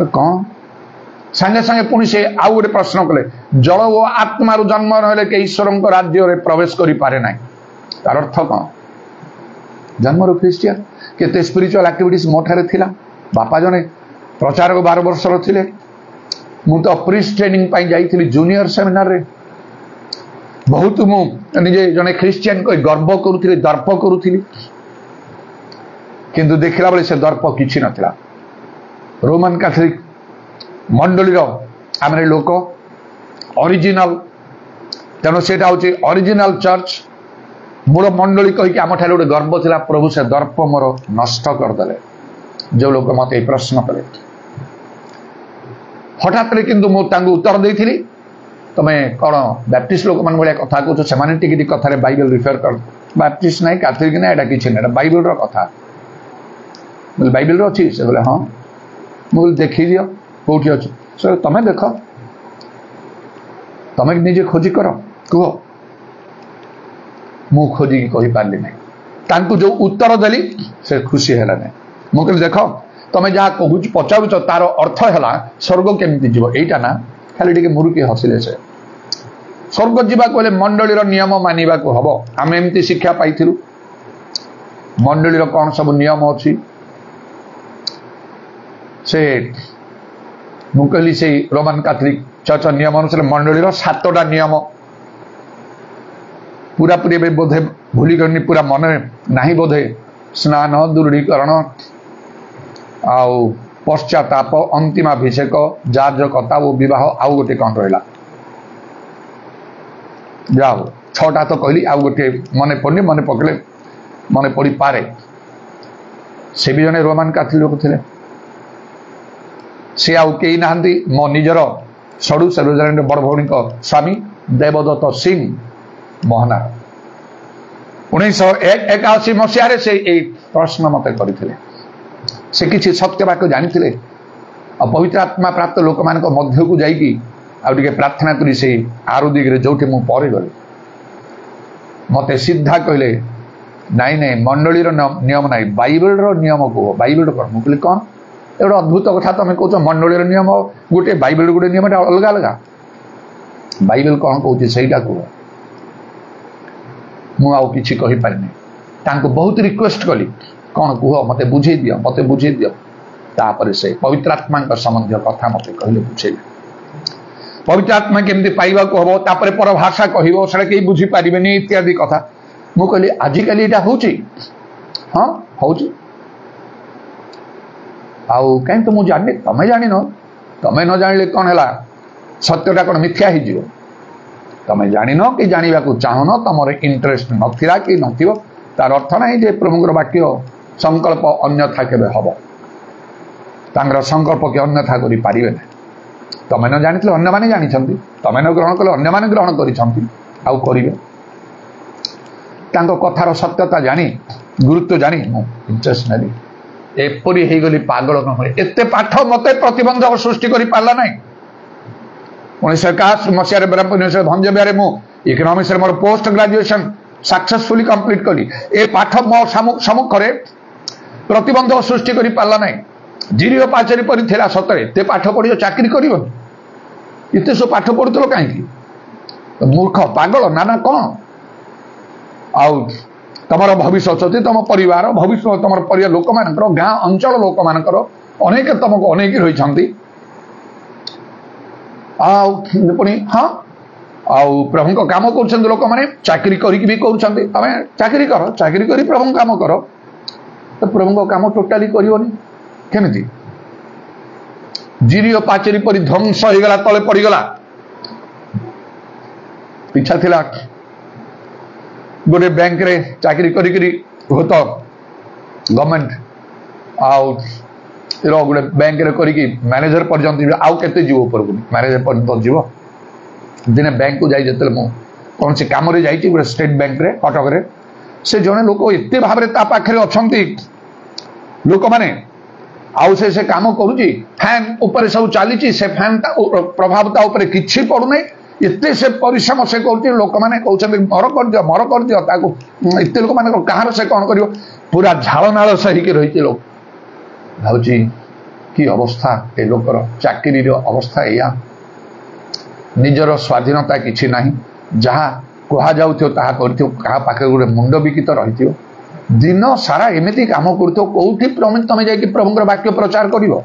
कौन सांगे सांगे पुणी से आउ गोटे प्रश्न कले जल ओ आत्मार जन्म नहले के ईश्वर राज्य में प्रवेश करि पारे नाही तार अर्थ कौन जन्मरु ख्रिस्टियन केते स्पिरिचुअल एक्टिविटीज मोठारे थिला बापा जने प्रचारक 12 वर्षर थिले मु तो प्रीस्ट ट्रेनिंग पाई जाइथिली जूनियर सेमिनार रे बहुत मु निजे जने ख्रिस्टियन को गर्व करूथिली दर्प करूथिली किंतु देखला बेले से दर्प किछि नथिला रोमन कैथोलिक मंडली रो हमरे लोक ओरिजिनल तेणु से ओरिजिनल चर्च मूल मंडली कहीकि आम ठारे गोटे गर्व थिला प्रभु से दर्प मोर नष्ट करदे जो लोक मत प्रश्न कले हठात किंतु मुझे उत्तर देती तुम कौन बैप्टिस्ट लोक मान भाया कथा कह से कथार बाइबल रिफर कर बैप्टिस्ट ना कैथोलिक ना यहाँ किसी ना बाइबल कथा बोले बाइबल अच्छी से बोले हाँ मुझे देखी दियो कौटी अच्छी से तुम्हें देख तुम्हें निजे खोजी कर कह मु खोजिकी कही पार्ली ना जो उत्तर देली से खुशी है ना मुझे देख तुम्हें जहाँ कहूँ पचारुच तार अर्थ है स्वर्ग केमती जीव यहीटा ना खाली टे मुरुकी हसिले से स्वर्ग जावाक गले मंडलीर नियम मानिबा को हबो आम एमती शिक्षा पाइथिलु मंडलीर कौन सब नियम अच्छी से मुकली से रोमन कैथोलिक चर्च नियम अनुसार मंडलीर 7टा नियम पूरा पूरी बोधे भूली करनी पूरा मन नहीं बोधे स्नान दृढ़ीकरण आउ पश्चाताप अंतिमाभिषेक जाजकता वो विवाह आउ गोटे कौन रहा जाओ 6टा तो कहली आउ गोटे मन पड़नी मन पकड़े मन पड़ पारे से भी जने रोमान कैथोलिक थे सी आउ कई ना मो निजर सड़ू सर्वजन बड़ भौणी स्वामी देवदत्त सिंह मोहना 1981 मसीह से प्रश्न मत करते से किसी सत्य वाक्य जानी और पवित्र आत्मा प्राप्त लोक मान मध्य को जाइकी आगे प्रार्थना करी से आरु दिगरे जो मुझे गली मत सीधा कहले नाई नाई मंडलीर नियम ना बाइबल नियम कह बाइबल कौन मुझे कहली कौन एगोटे अद्भुत कथा तुम कह मंडलीर नियम गोटे बाइबल गोटे नियम अलग अलग बाइबल कौन कह सहीटा कह मुझे कहीपारे बहुत रिक्वेस्ट कली कौन कह मत बुझे दियो तापर से पवित्र आत्मा संबंधी कथा मत कहले बुझे पवित्र आत्मा केमती पाइबा को हम तापर पर भाषा कह कहीं बुझी पारे इत्यादि कथा मु कहली आजिकल यहाँ हूँ हाँ हूँ आउ कहीं तो मुझे जानी तुम्हें जान तुम्हें न जान कौन है सत्यटा कौन मिथ्या हो तुम्हें जान कि जानवा को चाहन तुम इंटरेस्ट नाला कि नथिबो तार अर्थ नहीं जे प्रभुंर वाक्य संकल्प अन्यथा केबे हबो तांगर संकल्प के अन्यथा करि पारिबे ना तमे न जानिथिले अन्य माने जानिछंती तमे न ग्रहण कले अन्य माने ग्रहण करिछंती आउ करिवे तांको कथार सत्यता जानी गुरुत्व जानी मु इंटरेस्ट नली एपरि हे गली पागल न होय एते पाठ मते प्रतिबंधक सृष्टि करि पारला नै 1981 मसिया रे ब्रह्मपुर यूनिवर्सिटी भंजबिहारे मु इकोनॉमिक्स रे मोर पोस्ट ग्रेजुएशन सक्सेसफुली कंप्लीट कली ए पाठ मो सम्मुख रे प्रतिबंधक सृष्टि करि पारला नै जीरो पाचरी परि थिला सतरे ते पाठ पढियो चाकरी करिवो इते सो पाठ पढुतलो काहे मूर्ख पागल नाना कोन आउ तमर भविष्य अछि तम परिवार भविष्य तमर परिवार लोक मानकर गां अंचल लोक मानकर अनेक तमको अनेक रही छंती आउ पुणी हाँ आउ प्रभु काम कर लोक मैंने चाकरी करी भी कर चाकरी कर चाकरी करी प्रभु काम कर तो प्रभु काम टोटाली करनी केमी जीरो पाचेरी परी ध्वंस हो गला तले पड़गला इच्छा थिला गोटे बैंक रे चाकरी करी होत गवर्नमेंट आउ गोटे बैंक रे करी मैनेजर पर्यंत आउ केते जीव ऊपर मैनेजर पर्यंत जीव दिने बैंक को जाई कौन से काम रे जाई गोटे स्टेट बैंक रे कटक रे से जने लोक एते भाव रे ता पाखरे अछंती लोक माने आउ से काम करूची फैन ऊपर सब चली से फैन प्रभाव ता ऊपर किछि पड़ू नै एते से परिश्रम से करूची लोक माने कहउछन मर कर दियो ताको एते लोक माने कहार से कौन करियो पूरा झाଳ नाଳ सही के रहिते लोक भाउची कि अवस्था ए लोकर चाकरी रो अवस्था या निजर स्वाधीनता किछि नाही जहाँ कहा जाउथियो ताहा करथियो कहा पाखे गोटे मुंड बिकित रहिथियो दिन सारा एमिति काम करथियो कोठी प्रमित तमे जाई कि प्रभुंकर वाक्य प्रचार करिवो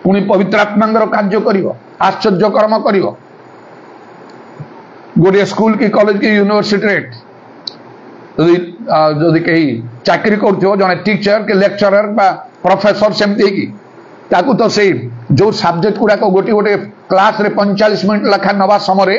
पुणी पवित्र आत्मा कार्य कर आश्चर्य कर्म कर गोटे स्कूल की कॉलेज की यूनिवर्सिटी जदि कहीं चाकरी कर जड़े टीचर के लेक्चरर बा प्रोफेसर सेमती ताकू तो से जो सब्जेक्ट गुड़ाक गोटे गोटे क्लास रे 45 मिनट लेखा नवा समय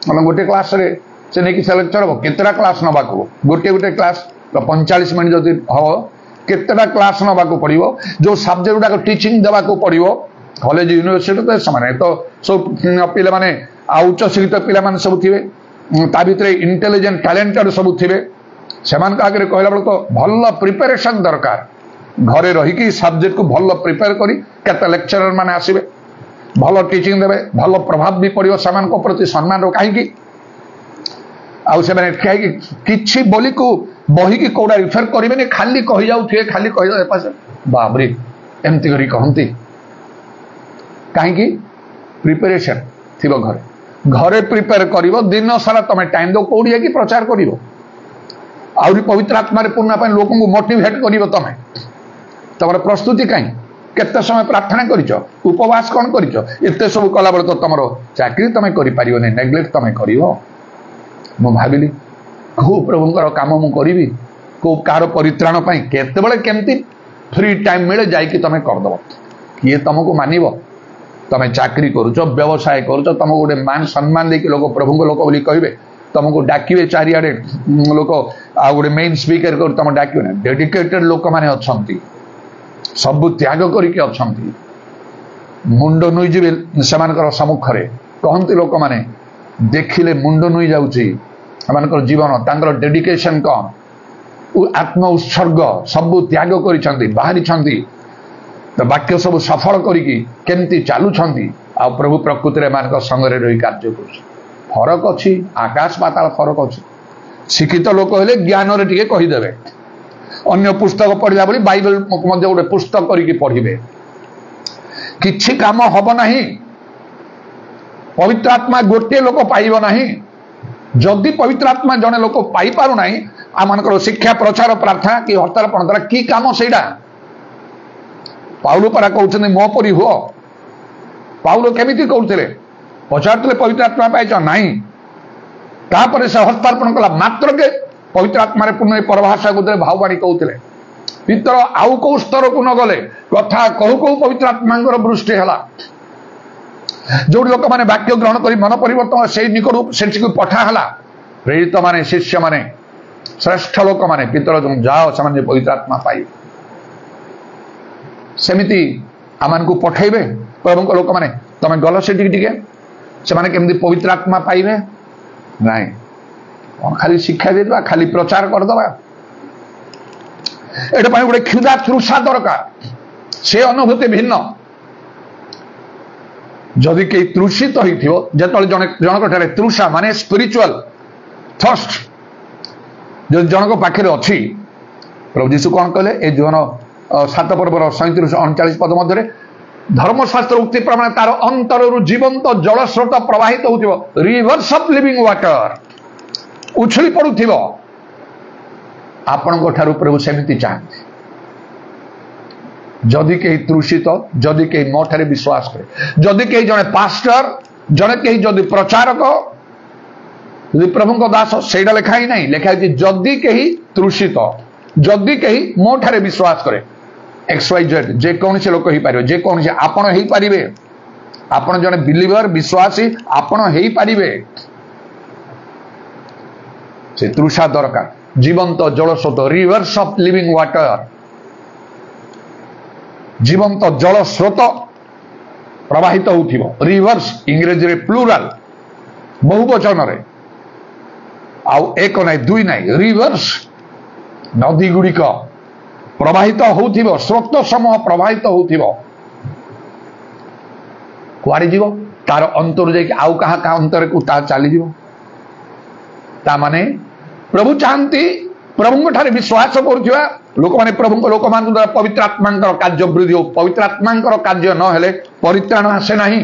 गोटे क्लास रे से नहीं कि लेक्चर हम केतटा क्लास नवा गोटे गोटे क्लास 45 मिनट जदि हम केतटा क्लास नवा पड़ो जो सब्जेक्ट गुड़ाक टीचिंग देवा पड़ो कॉलेज यूनिवर्सिटी तो से तो सब पिला माने उच्च शिक्षित पिला सब थे भितर इंटेलिजेंट टैलेंटेड सब थे से आगे कहला बेल तो भल प्रिपेरेशन दरकार घरे रहीकि सब्जेक्ट को भल प्रिपेयर करी केते लेक्चरर माने आसीबे भल टीचिंग देबे भल प्रभाव भी पड़ियो समान को प्रति सम्मान रो काहेकि आउ से माने किछि बोली को बही की कोडा रिफर करिबेनी खाली कहि जाउ थे खाली कहि जाउ पास बाबरे एमती करी कहंती काहेकि प्रिपरेशन थिबो घरे घरे प्रिपेयर करिवो दिन सारा तमे टाइम दो कोडिया की प्रचार करिवो आउरी पवित्र आत्मा रे पूर्णा पाई लोकन को मोटिवेट करिवो तमे तमर प्रस्तुति कहीं केते समय प्रार्थना करिछ उपवास कौन करिछ एते सब कला बेल तो तमरो चाकरी तमे करि पारियो नै नेग्लेक्ट तमे करिवो मु भाबिली को प्रभुंकर काम मु करिवि को कार परित्राण पाई केते बेले केमती फ्री टाइम मिले जाई कि तमे कर दबो किए तुमको मानिबो तमे चाकरी करूछ व्यवसाय करूछ तुमको गोटे मान सम्मान देके लोक प्रभुंक लोक बोली कहबे तुमको डाकिबे चारियाडे लोक आ गोटे मेन स्पीकर कर तुम डाकिबे ना डेडिकेटेड लोक माने अछंती सब त्याग करके अछंती मुंड नुई जीवे सेमानकर सम्मुखरे कहंती लोक माने देखिले मुंड नुई जाउची सेमानकर जीवन तांकर डेडिकेशन कौन आत्म उत्सर्ग सब त्याग करिसंती बाहरी छंती तो वाक्य सब सफल करिकी केमती चालुछंती आ प्रभु प्रकृति रे मानक संगरे रही कार्य कर फरक अछि आकाश पाताल फरक अछि शिक्षित लोक हेले ज्ञान रे टिके कहि देबे अन्य पुस्तक पढ़िला बोली बाइबल मध्य गोटे पुस्तक करिकी पढ़िबे किछि काम हब नाही पवित्र आत्मा गोटे लोक पाइब नाही जदि पवित्र आत्मा जने लोक पाई पारु नाही आमनकर शिक्षा प्रचार प्रार्थना कि हड़ताल पणताल की काम सेडा पाउलो परा कहउछन मो परि हो पाउलो केमिति कहउथिले पचारतले पवित्र आत्मा पाइछ नाही तापर से हस्तार्पण कला मात्र के पवित्र आत्मा रे पूर्ण परभाषा गुदरे भाववाणी कहउथिले भीतर आउ को स्तर को न गले कथा कहू कहू पवित्र आत्मांकर वृष्टि हला जो लोक माने वाक्य ग्रहण करी मन परिवर्तन से निकट से पठा हला प्रेरित माने शिष्य माने श्रेष्ठ लोक माने भीतर जो जाओ से पवित्र आत्मा पाई सेमिति आमान को पठेबे प्रभु को लोक माने तमे गल से टिके से माने केमदी पवित्र आत्मा पाइबे नाही खाली शिक्षा देवा खाली प्रचार करदबा एटा पाई गोटे क्षुधा तृषा दरकार से अनुभूति भिन्न जदि कई तृषित होइथिबो जेतले जनक ठारे तृषा माने स्पिरिचुअल थर्स्ट जो जनक पाखरे अछि प्रभु यीशु कोन कहले ए जोन 7 पर्वर 37-39 पद मध्य धर्मशास्त्र उक्ति प्रमाण तार अंतरु जीवंत जल स्रोत प्रवाहित होथिबो रिवर्स ऑफ लिविंग वाटर उछली पड़ुथिबो आपन ठारू प्रभु सेमिति चाहते जदि कहीं तृषित जदि कहीं मो ठारे विश्वास करे जदि कहीं जने पास्टर जने कहीं जदि प्रचारक जदि प्रभु दास सेटा लेखा ही नहीं लेखा जदि कहीं तृषित जदि कहीं मो ठारे विश्वास करे XYZ जे कौन से लोक ही पारिबे जे कौन से आपण ही पारिबे आपण जने बिलीवर विश्वासी आपण ही पारिबे से तृषा दरकार जीवंत जल स्रोत रिवर्स ऑफ लिविंग वाटर जीवंत जल स्रोत प्रवाहित होथिबो रिवर्स इंग्रेजी रे प्लूराल बहुवचन रे आउ एक नाही दुई नाही रिवर्स नदी गुड़िक प्रवाहित होथिबो स्रोत समूह प्रवाहित होथिबो कुआडे जीवो तार अंतर जाई आउ कहा का अंतर को ता चली जीवो ता माने प्रभु चाहती प्रभु ठारे विश्वास करुवा लोक माने प्रभु लोक मान द्वारा पवित्र आत्मा कार्य वृद्धि हो पवित्र आत्मा कार्य न हेले परित्राण आसे नाही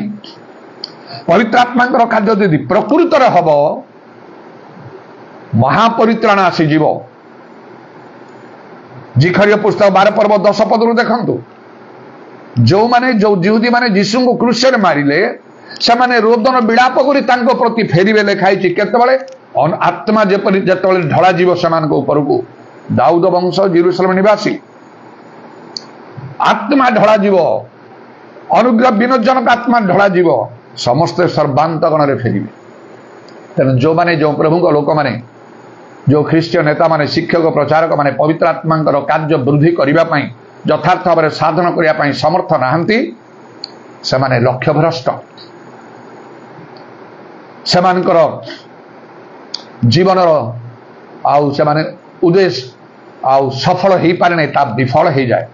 पवित्र आत्मा कार्य यदि प्रकृत रे हबो महापरित्राण आसी जीवो जिखरिय पुस्तक 12 पर्व 10 पद देखंतु जो माने जो जिहुदी माने यीशु को क्रूस मारिले से माने रोदन विलाप करी तांको प्रति फेरिबे लेखाई केतबळे आत्मा जेपरि जेतबळे ढळा जीव समान ऊपर को दाऊद वंश जेरूशलेम निवासी आत्मा ढळा जीव अनुग्रह विनोदजनक आत्मा ढळा जीव समस्त सर्वांत गण फेरिबे तेणु जो माने जो प्रभु लोक माने जो ख्रीष्टीय नेता माने शिक्षक प्रचारक माने पवित्र आत्मा कार्य वृद्धि करने यथार्थ भाव साधन करने समर्थ नहांती से माने लक्ष्य भ्रष्ट से जीवन आउ से माने उद्देश्य आउ सफल हो पारे नहीं ता विफल हो जाए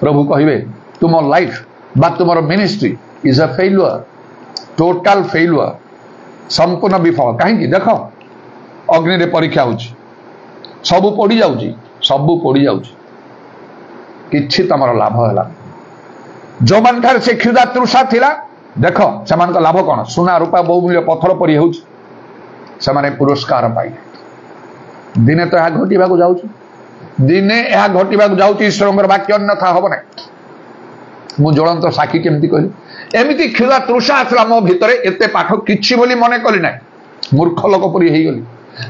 प्रभु कहिबे तुम लाइफ बा तुम ministry is a failure total failure संपूर्ण विफल कहीं देख अग्नि रे परीक्षा होची सबु पड़ी जाउची सबु पड़ी जाउची किछि तमर लाभ हैला जो मान ठार से क्षुधा तृषा थिला देख से मान लाभ कौन सुना रूपा बहुमूल्य पत्थर परी होची से माने पुरस्कार पाइले दिने तो यह घटिबा को जाउची दिने यह घटिबा को जाउची ईश्वरंकर वाक्य अन्यथा हबो नै मु ज्वलंत साक्षी केमती कहली एमिति क्षुधा तृषा आसला मो भितरे एते पाठ किछि बोली मने कली नै मूर्ख लोक परी हेई गली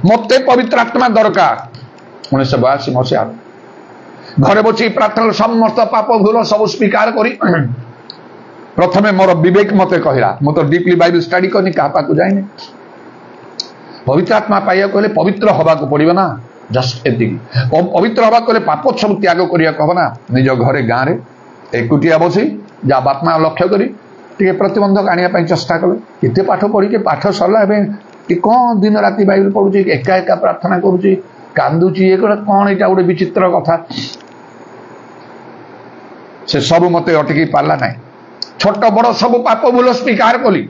मते पवित्र आत्मा दरकार 1982 मसीहा घरे बची प्रार्थना समस्त पाप भूल सब स्वीकार करी प्रथमे मोर विवेक मते कहला मु तो डीपली बाइबल स्टडी करनी कहा पाकु जाइनी पवित्र आत्मा पाइया कहले पवित्र हवा को पड़िबो ना जस्ट एति पवित्र हवा कहले पाप सब त्याग करिया कहबो ना निज घरे गां रे एकुटिया बसी जा बात्मा लक्ष्य करी टिके प्रतिबंधक आनिया पई चेष्टा कले केते पाठ पढी के पाठ सरला एबे कि कौन दिन राति बाइबल पढ़ुची एका एका प्रार्थना करुची कांदुची ये कौन एटा गोटे विचित्र कथा से सब मते अटकी पारला ना छोट बड़ सब पाप भूल स्वीकार कली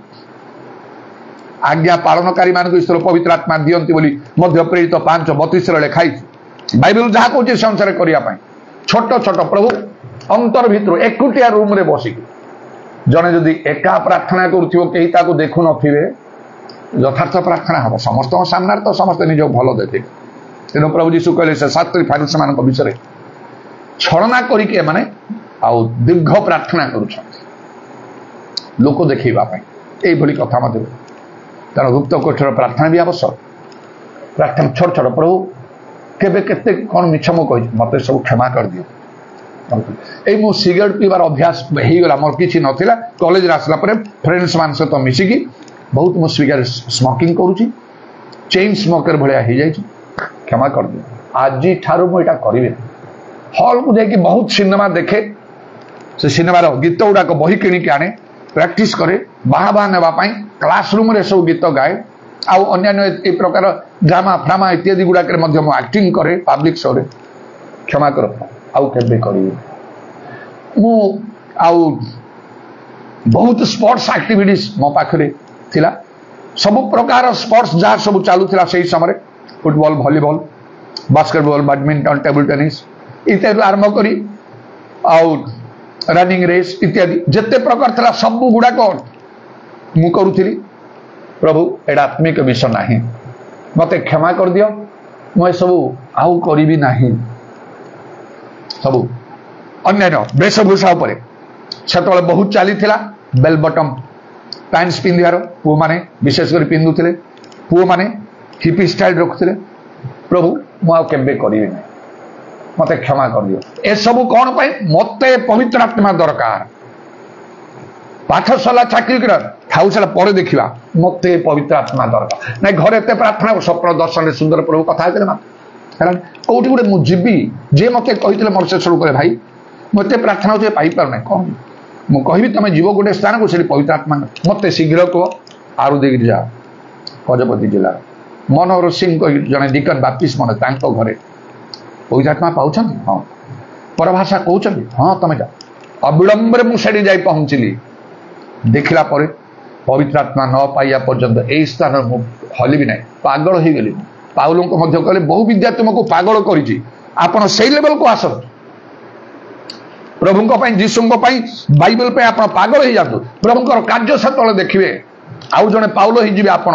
आज्ञा पालनकारी मान ईश्वर पवित्र आत्मा दियंती बोली मध्य प्रेरित 5:32 लिखाई बाइबल जहाँ कहूँ से अनुसार करने छोट छोट प्रभु अंतर भितर एकुटिया रूम रे बसिक जने जदि एका प्रार्थना करुथिबो केही ताको देखु नथिबे यथार्थ प्रार्थना हम समस्त सामने तो समस्त निज भल देखे तेणु प्रभु जीशु कहले से शास्त्री फारिसी मान विषय छलना करके माने आउ दीर्घ प्रार्थना करुछन लोक देखा यही कथा मत तेना गुप्त कोठर प्रार्थना भी आवश्यक प्रार्थना छोट छोट प्रभु केबे केते कौन मिछ मु कहि मते सब क्षमा कर दियो ए मु सिगरेट पीवार अभ्यास हो गला मोर किछि नथिला कॉलेज आसला परे फ्रेंड्स मान सहित मिसिकी बहुत मु सिगरेट स्मोकिंग करूची चेन स्मोकर भलिया हो जाई क्षमा कर दियो आज ठारू मु एटा करिवे हॉल को जाकि बहुत सिनेमा देखे से सिनेमार गीत गुड़ाक बही किणिक आने प्रैक्टिस करे बाहा बाहा नेबाई क्लासरूम रे सब गीत गाए आउ अन्य प्रकार ड्रामा फ्रामा इत्यादि गुड़ाक एक्टिंग करे पब्लिक शो रे क्षमा कर आउ केबे करिवे मु आउ बहुत स्पोर्ट्स एक्टिविटीज मो पाखरे थिला सब प्रकार स्पोर्ट्स जहाँ सब चलुला से समय football volleyball basketball badminton table tennis इत्यादि आरंभ करी आउ रनिंग रेस इत्यादि जिते प्रकार था सब गुड़ाक मु करुली प्रभु एटा आत्मिक विषय नहीं मते क्षमा कर दियो मु सब आउ करी नहीं सब अन्य वेशभूषा उपरे सेतबेले बहुत चली बेल बटम पैंट्स पिंधार पुओ माने विशेषकर पिंधुले पुओ माने हिपी स्टाइल रखुले प्रभु मुझे करी ना मत क्षमा कर दियो ए सब कौन पाई मते पवित्र आत्मा दरकार पाठ सरला चाकरी खाऊ सारा पर देखा मते पवित्र आत्मा दरकार ना घर एत प्रार्थना स्वप्न दर्शन सुंदर प्रभु कथा कौटी गोटे मुझी जे मत कही मोर शेष कहे भाई मत प्रार्थना हो पाई पार कौन मु कहि तुम जीव गोटे स्थान को पवित्र आत्मा मत शीघ्र कह आरु दे जा गजपति जिला मनोहर सिंह जड़े डिकन बाप्तिस्ट मन घरे पवित्र आत्मा पाँच हाँ परभाषा कहते हाँ तुम जा अविलंब मुझे जा पहुँचली देखला पवित्र आत्मा न पाइया पर्यंत यही स्थान हलि ना पागल हो गली पाउल को कहले बहु विद्या तुमको पागल करी आपड़ से लेवल को आस प्रभु जीशु बाइबल पे आप पागल हो जातु प्रभुकर कार्य से देखिए आउ जड़े पाउल हो आपण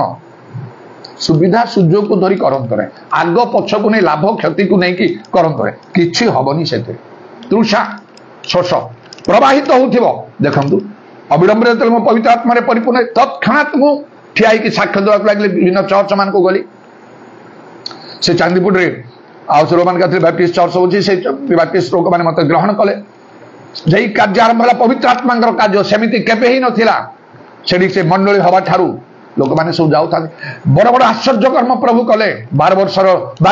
सुविधा सुजोग को धरी करते आग पछ को नहीं लाभ क्षति को नहीं करते कि हबनी से तृषा शोष प्रवाहित हो देखु अविलंबे जो मो पवित्र आत्मा परिपूर्ण तत्क्षणात मु ठिया साक्ष्य देवाक लगे विभिन्न चर्च मान को गली से Chandipur roman catholic baptist church होची से बैप्टिस्ट लोक मैंने मत ग्रहण कले जई कार्य आरंभ होला पवित्र आत्मा कार्य सेमिति केबे ही नथिला सेठी से मंडली हवा ठारू लोक मैंने सब जाऊ बड़ बड़ आश्चर्य कर्म प्रभु कले 12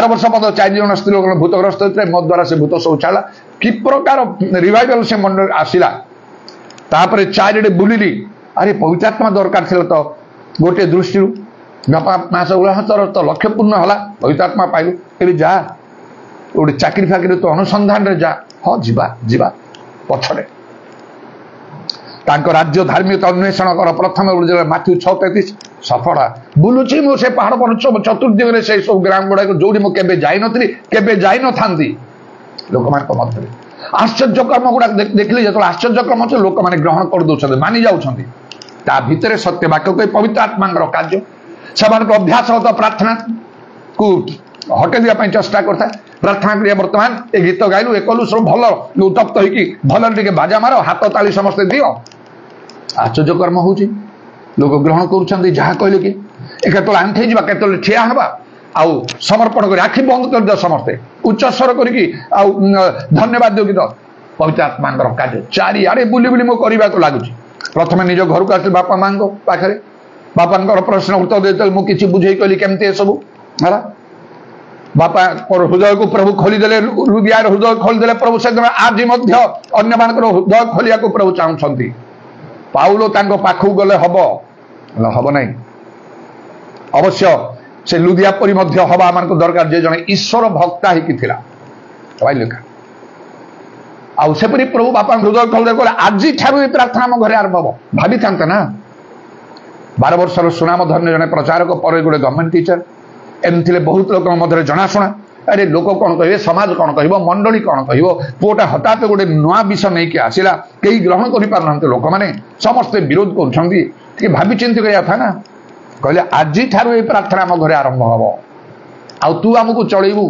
वर्ष पद 4 जन स्त्री लोक भूतग्रस्त होते मो द्वारा से भूत सब छाड़ा कि प्रकार रिवाइवल से मंडल आसिला तापर चारिडे बुलिली अरे पवित्र आत्मा दरकार थिला तो गोटे दृष्टि मास तोर तो लक्ष्य पूर्ण होला पवित्र आत्मा पाइलु ए जा गोटे चाकरी फाकरी तो अनुसंधान रे जा हाँ जीवा पछड़े तांको राज्य धार्मिकता अन्वेषण कर प्रथम माथ्यू 6:33 सफल बुलुची मु से पहाड़ पर चतुर्दिग से सब ग्राम गुड़ा जोड़ी मुझे केबे जाई न थांती लोक मान मध्य आश्चर्य कर्म गुड़ा देखली जो आश्चर्य कर्म लोक मैंने ग्रहण कर दौरान मानि जाऊँच ता भितर सत्य वाक्य को पवित्र आत्मा कार्य से अभ्यास होता प्रार्थना को हटे दिया चेष्टा करता प्रार्थना करिया वर्तमान ए गीत गाइलु ए कलु सब भल उत्तप्त होइकी भल टिके बाजा मार हाथ ताली समस्त दियो आश्चर्य कर्म होउची लोक ग्रहण करूछंती जहा कहले कि एकतल आंठे जिबा केतल ठिया हबा आउ समर्पण करी आखि बंद कर दियो समस्ते उच्च स्वर करिकी आउ धन्यवाद दियो गीत पवित्र आत्मा कार्य चारि आड़े बुली बुली मो करबा को लागुची प्रथम निज घर को आसिल बापा मां पाखे बापा प्रश्न उत्तर देते मुझे किसी बुझे कहली केमती सब है बापा हृदय को प्रभु खोलीदे लुदिया हृदय खोलीदे प्रभु से आज अन्य मान हृदय खोलिया को प्रभु चाहूँगी पाउलो पाखु गले हम ना अवश्य से लुदिया परी हवा मान दरकार जे जने ईश्वर भक्ता ही आउ सेपरी प्रभु बापा हृदय खोल कहले आज ठारू प्रार्थना आम घरे आरंभ हम भावी था ना 12 वर्षर सुनाम धन्य जने प्रचारक पर गोटे गवर्नमेंट टीचर एमती बहुत लोक मध्य जनाशुना अरे लोक कौन कहे समाज कौन कह मंडली कौन कह पुओटा हठात गोटे नुआ विषय नहीं कि आसला कई ग्रहण कर पार लोक मैंने समस्ते विरोध कर भावी चिंती करा था ना कहले आज ठारू ये प्रार्थना आम घरे आरंभ हम आउ तू आमको चलू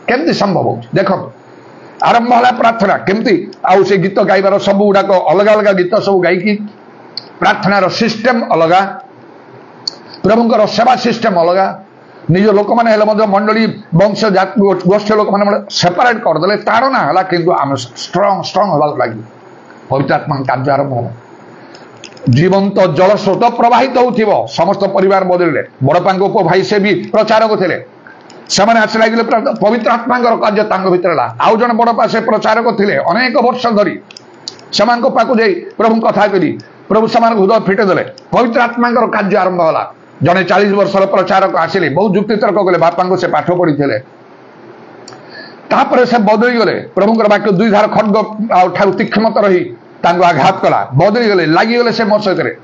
केमती संभव हो देख आरंभ है प्रार्थना केमती आउ से गीत गाइबार सब गुड़ाक अलग अलग गीत सब गायकी प्रार्थनार सिस्टम अलग प्रभुंकर सेवा सिस्टम अलग निज लोक मैंने मंडली वंश गोष्ठी लोक मैंने सेपरेट करदे तार ना है कि आम स्ट्रंग स्ट्रंग होगा लगे पवित्र आत्मा कार्य आरंभ है जीवंत जल स्रोत प्रवाहित हो समस्त परिवार बदलिले बड़पा पो भाई से भी प्रचारक थे से आस लगे पवित्र आत्मा कार्य भर आउ जन बड़पा से प्रचारक थे अनेक वर्ष धरी से पाक जा प्रभु कथा करी प्रभु से हृदय फिटेदे पवित्र आत्मा कार्य आरंभ है जड़े 40 वर्षर प्रचारक आसिले बहुत जुक्ति तर्क कले बापा को से पाठ पढ़ी से बदली गले प्रभुंर वाक्य दुई धार खड्ग ठार तीक्ष्णत रही आघात कला बदली गले लगिगले से मो सहित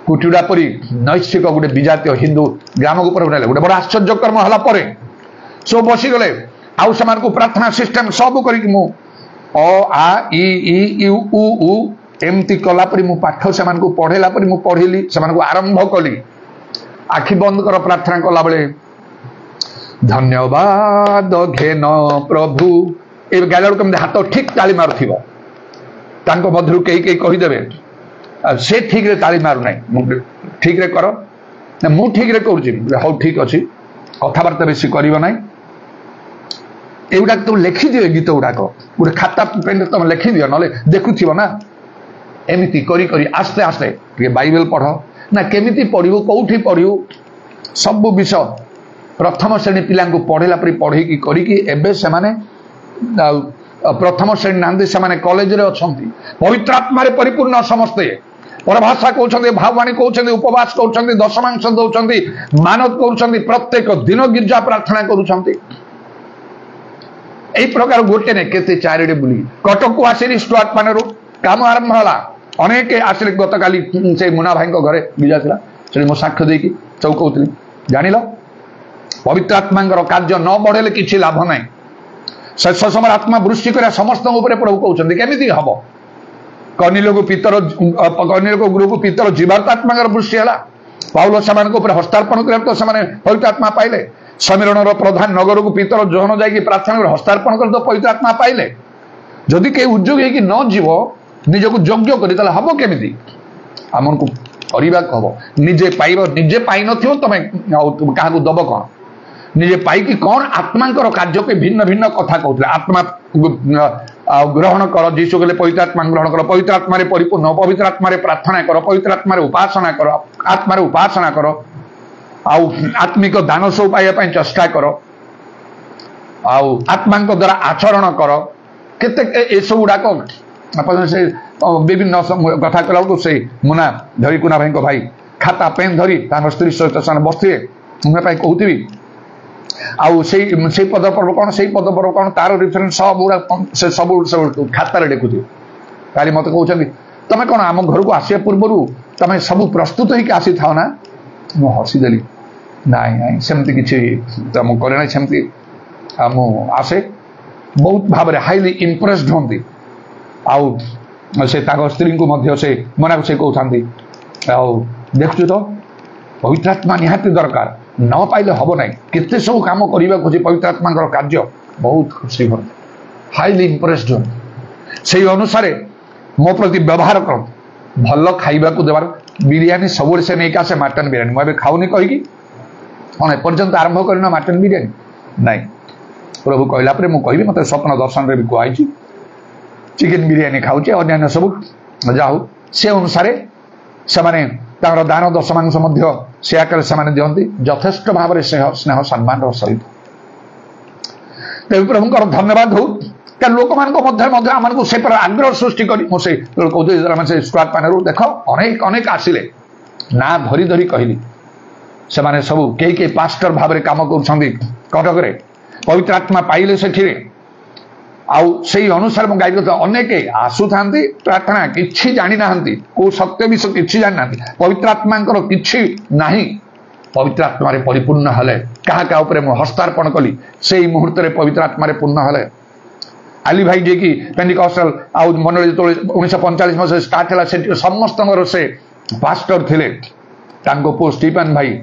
कुटिड़ा परी नैश्चिक गोटे विजातीय हिंदू ग्राम को प्रभु ने गोटे बड़ा आश्चर्य कर्म है सब बसीगले आउ से प्रार्थना सिस्टम सब कर एमती कलापरी मु पाठ से पढ़ेला परी मु पढ़िली से आरंभ कली आखि बंद कर प्रार्थना कला बेले धन्यवाद घेन प्रभु ये गाला कमी हाथ ठीक ताली मारुथिबो तांको मधुर कई कहीदेवे से ठीक रे ताली मारू ना ठीक रे कर ना मु ठीक रे करूँ हाँ ठीक अच्छी कथबार्ता बेसी कर एगुड़ा तुम लिखिदे गीत गुड़ाक गोटे खाता पेन तुम लिखिदि ना देखुव ना एमती करी करी आस्ते आस्ते बाइबल पढ़ ना केमिति पढ़ू कौटी पढ़ू सब विषय प्रथम श्रेणी पिला पढ़ेला परी पढ़ी करी प्रथम श्रेणी नांदी से कॉलेज रे अछंती पवित्र आत्मा परिपूर्ण समस्ते परभाषा कहते भाववाणी कहते उपवास कर दशमांश दौरान मानव कर प्रत्येक दिन गिरजा प्रार्थना कर प्रकार गोटे ने केते चारिडे बुली कटक को आसी स्टुअर्ट मानर काम आरंभ है अनेक आसिले गत काली से मुना भाई घरे बीजा था से मो साक्ष्य देकी चौकौली जान पवित्र आत्मा कार्य न बढ़ेले किसी लाभ ना शेष समय आत्मा वृष्टि कर समस्त प्रभु कहते केमी हम कनिल को पितर कनिल को गुरु को पितर जीवार्थ आत्मा वृष्टि है पाउल से हस्तार्पण कर तो पवित्र आत्मा पाइले समीरण प्रधान नगर को पितर जोहन जाकि प्रार्थना कर हस्तार्पण कर तो पवित्र आत्मा पाइले जदि कई उद्योगी कि न जीव निजक योग्य कर हम केमी आमको करने हम निजे पाइब निजे पाई न तुम क्या दब कौन निजे पाई कौन आत्मा कार्य के भिन्न भिन्न कथा कहते आत्मा ग्रहण कर जीशु कहले पवित्र आत्मा ग्रहण कर पवित्र आत्मा परिपूर्ण पवित्र आत्मा प्रार्थना कर पवित्र आत्मा उपासना कर आत्मा उपासना कर आत्मिक दान सब पाइबा चेष्टा कर आत्मा द्वारा आचरण कर केते सब गुड़ाक से विभिन्न कथा कला से मुना धरी कुना भाई भाई खाता पेन धरी स्त्री सहित से बसते मुझे कहती पद पर्व कौन से पद पर्व कौन तार रिफरेन्स सब सब खातार देखुए काली मत कहते तुम कौन आम घर को आसिया पूर्व तुम सब प्रस्तुत होकर आसी था ना मु हसीदेली नाई नाई सेमती किसी तुम करे सेमती आसे बहुत भाव में हाईली इम्प्रेस्ड होती स्त्री को से मना से कहते देखु तो पवित्र आत्मा निहाती दरकार न पाइले हम ना केते सब कम करने को पवित्र आत्मा कार्य बहुत खुशी हूँ हाईली इम्प्रेस्ड हूँ से अनुसार मो प्रति व्यवहार कर भल खाइबा देवार बिरियानी सब से नहीं आसे मटन बिरियानी मुझे खाऊनी कहीकि कौन एपर्यंत आरंभ करना मटन बिरियानी नाई प्रभु कहला मुझे मत स्वप्न दर्शन में भी कहुई चिकेन बिरियानी खाऊे अन्य सब जाऊ से अनुसार से दान दशमांश से आकार से दिखती यथेष्ट भाव में स्नेह सम्मान सहित तेज प्रभु धन्यवाद हो क्या लोक मान से आग्रह सृष्टि कर कहते स्क्वाड पैनल देख अनेक अनेक आसिले ना धरी धरी कहली से सब कई पास्टर भाव में कम कर कटक पवित्र आत्मा पाइले से अनुसार गाई अनेक आसु था प्रार्थना कि जानी ना को सत्य विषय कि जानी ना पवित्र आत्मा कि ना पवित्र आत्मा परिपूर्ण हेले क्या हस्तार्पण कली से मुहूर्त में पवित्र आत्मा पूर्ण हेले आली भाई जी की पेंटिकॉस्टल मंडली जो 1945 मसीह स्टार्ट है समस्त से पास्टर थे पु स्टीफन भाई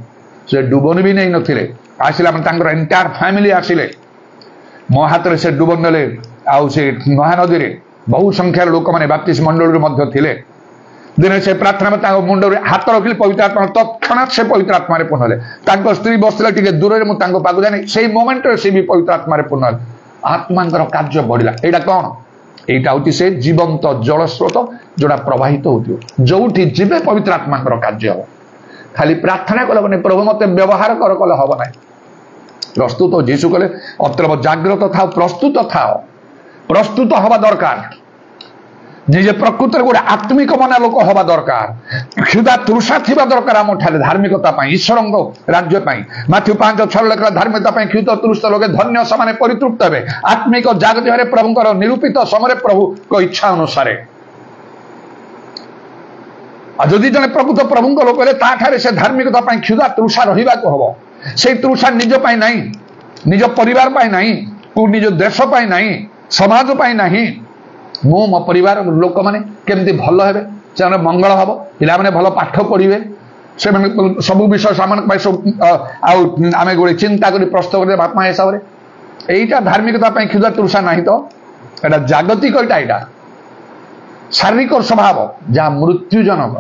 से डुबन भी नहीं नथिले आसिला एंटायर फैमिली आसिले मो हाथ से डुबन नेले महानदी में बहु संख्यार लोक मैंने बाप्तिस्म मंडल थे दिने से प्रार्थना में मुंड हाथ रखिले पवित्र आत्मा तत्क्षणात से पवित्र आत्मा पूर्ण हेले स्त्री बसले टे दूर में पाक जानी से मोमेंट से भी पवित्र आत्मा पूर्ण हेले आत्मा कार्य बढ़ला यहाँ कौन यहाँ हूँ से जीवंत जल स्रोत जोड़ा प्रवाहित हो जो जीवे पवित्र आत्मा कार्य हम खाली प्रार्थना कले मैंने प्रभु मत व्यवहार कर कले हम ना प्रस्तुत हो जीशु कले अत्र जाग्रत था प्रस्तुत हवा दरकार निजे प्रकृत गोटे आत्मिक मना लोक हवा दरकार क्षुदा तृषा थी दरकार आम ठारे धार्मिकता ईश्वर राज्य माथ्यू 5:6 लिखा धार्मिकता क्षुद तृष्ट लोके धन्य से परितृप्त हे आत्मिक जागतिक प्रभुंर निरूपित समय प्रभु को इच्छा अनुसार जदि जन प्रकृत प्रभु लोक हे से धार्मिकता क्षुदा तृषा रहा हम से तृषा निज ना निज परिवार ना निज देश ना समाज ना मु मो परिवार लोक मैंने केमती भल हे से मंगल हम पिला मैंने भल पाठ पढ़े से सब विषय सामान सब आम गोटे चिंता कर प्रस्तुत कर बापा हिसाब से यहीटा धार्मिकता क्षुदा तृषा ना तो यहाँ जागतिक यहाँ शारीरिक स्वभाव जहाँ मृत्युजनक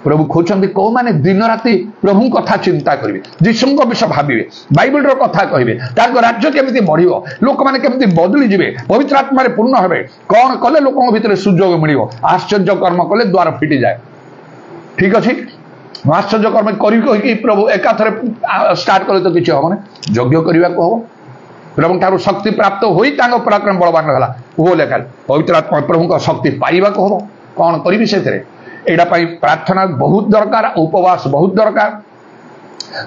प्रभु खोजते कौ मैंने दिन राति प्रभु कथा चिंता करेंगे जीशु विषय भावे बाइबल कथा कहे राज्य केमी बढ़ लोक मैंने केमी बदली जी पवित्र आत्मा पूर्ण हे कौन कले लोक भीतर सुजोग मिल आश्चर्य कर्म कले द्वार फिटी जाए ठीक अच्छे आश्चर्य कर्म करी प्रभु एकाथरे स्टार्ट कले तो किसी हम यज्ञ करने को हम प्रभु ठार शक्ति प्राप्त हो पराक्रम बलवान रहा वो लेखा पवित्र आत्मा प्रभु शक्ति पाइबा को हम कौन करी से यहाँ प्रार्थना बहुत दरकार उपवास बहुत दरकार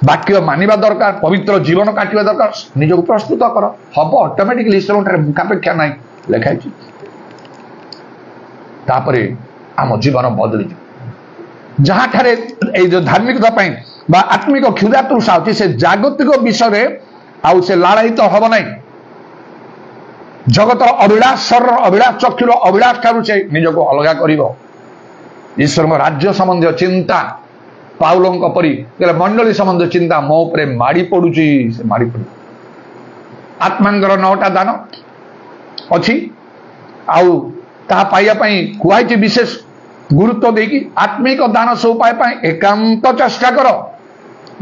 वाक्य मानिबा दरकार पवित्र जीवन काटिबा दरकार निजको प्रस्तुत कर हम ऑटोमेटिकली ईश्वर ठारे मुखापेक्षा ना लिखाई तापरे आम जीवन बदली जहाँ ठारे जो धार्मिकता आत्मिक क्षुदा तृषा होती से जागतिक विषय आउ से लालायित हम ना जगतर अभिलाष शरीर अभिलाष चक्षुर अभिलाष ठारू से निजको अलगा कर ईश्वर राज्य संबंधी चिंता पाउलों परी मंडली संबंधी चिंता मो उपरे माड़ी पड़ुची माड़ी पड़ आत्मा 9टा दान अच्छी आउ ता पाइया कुआई विशेष गुरुत्व देकी आत्मिक दान सब पाए एकांत चेष्टा कर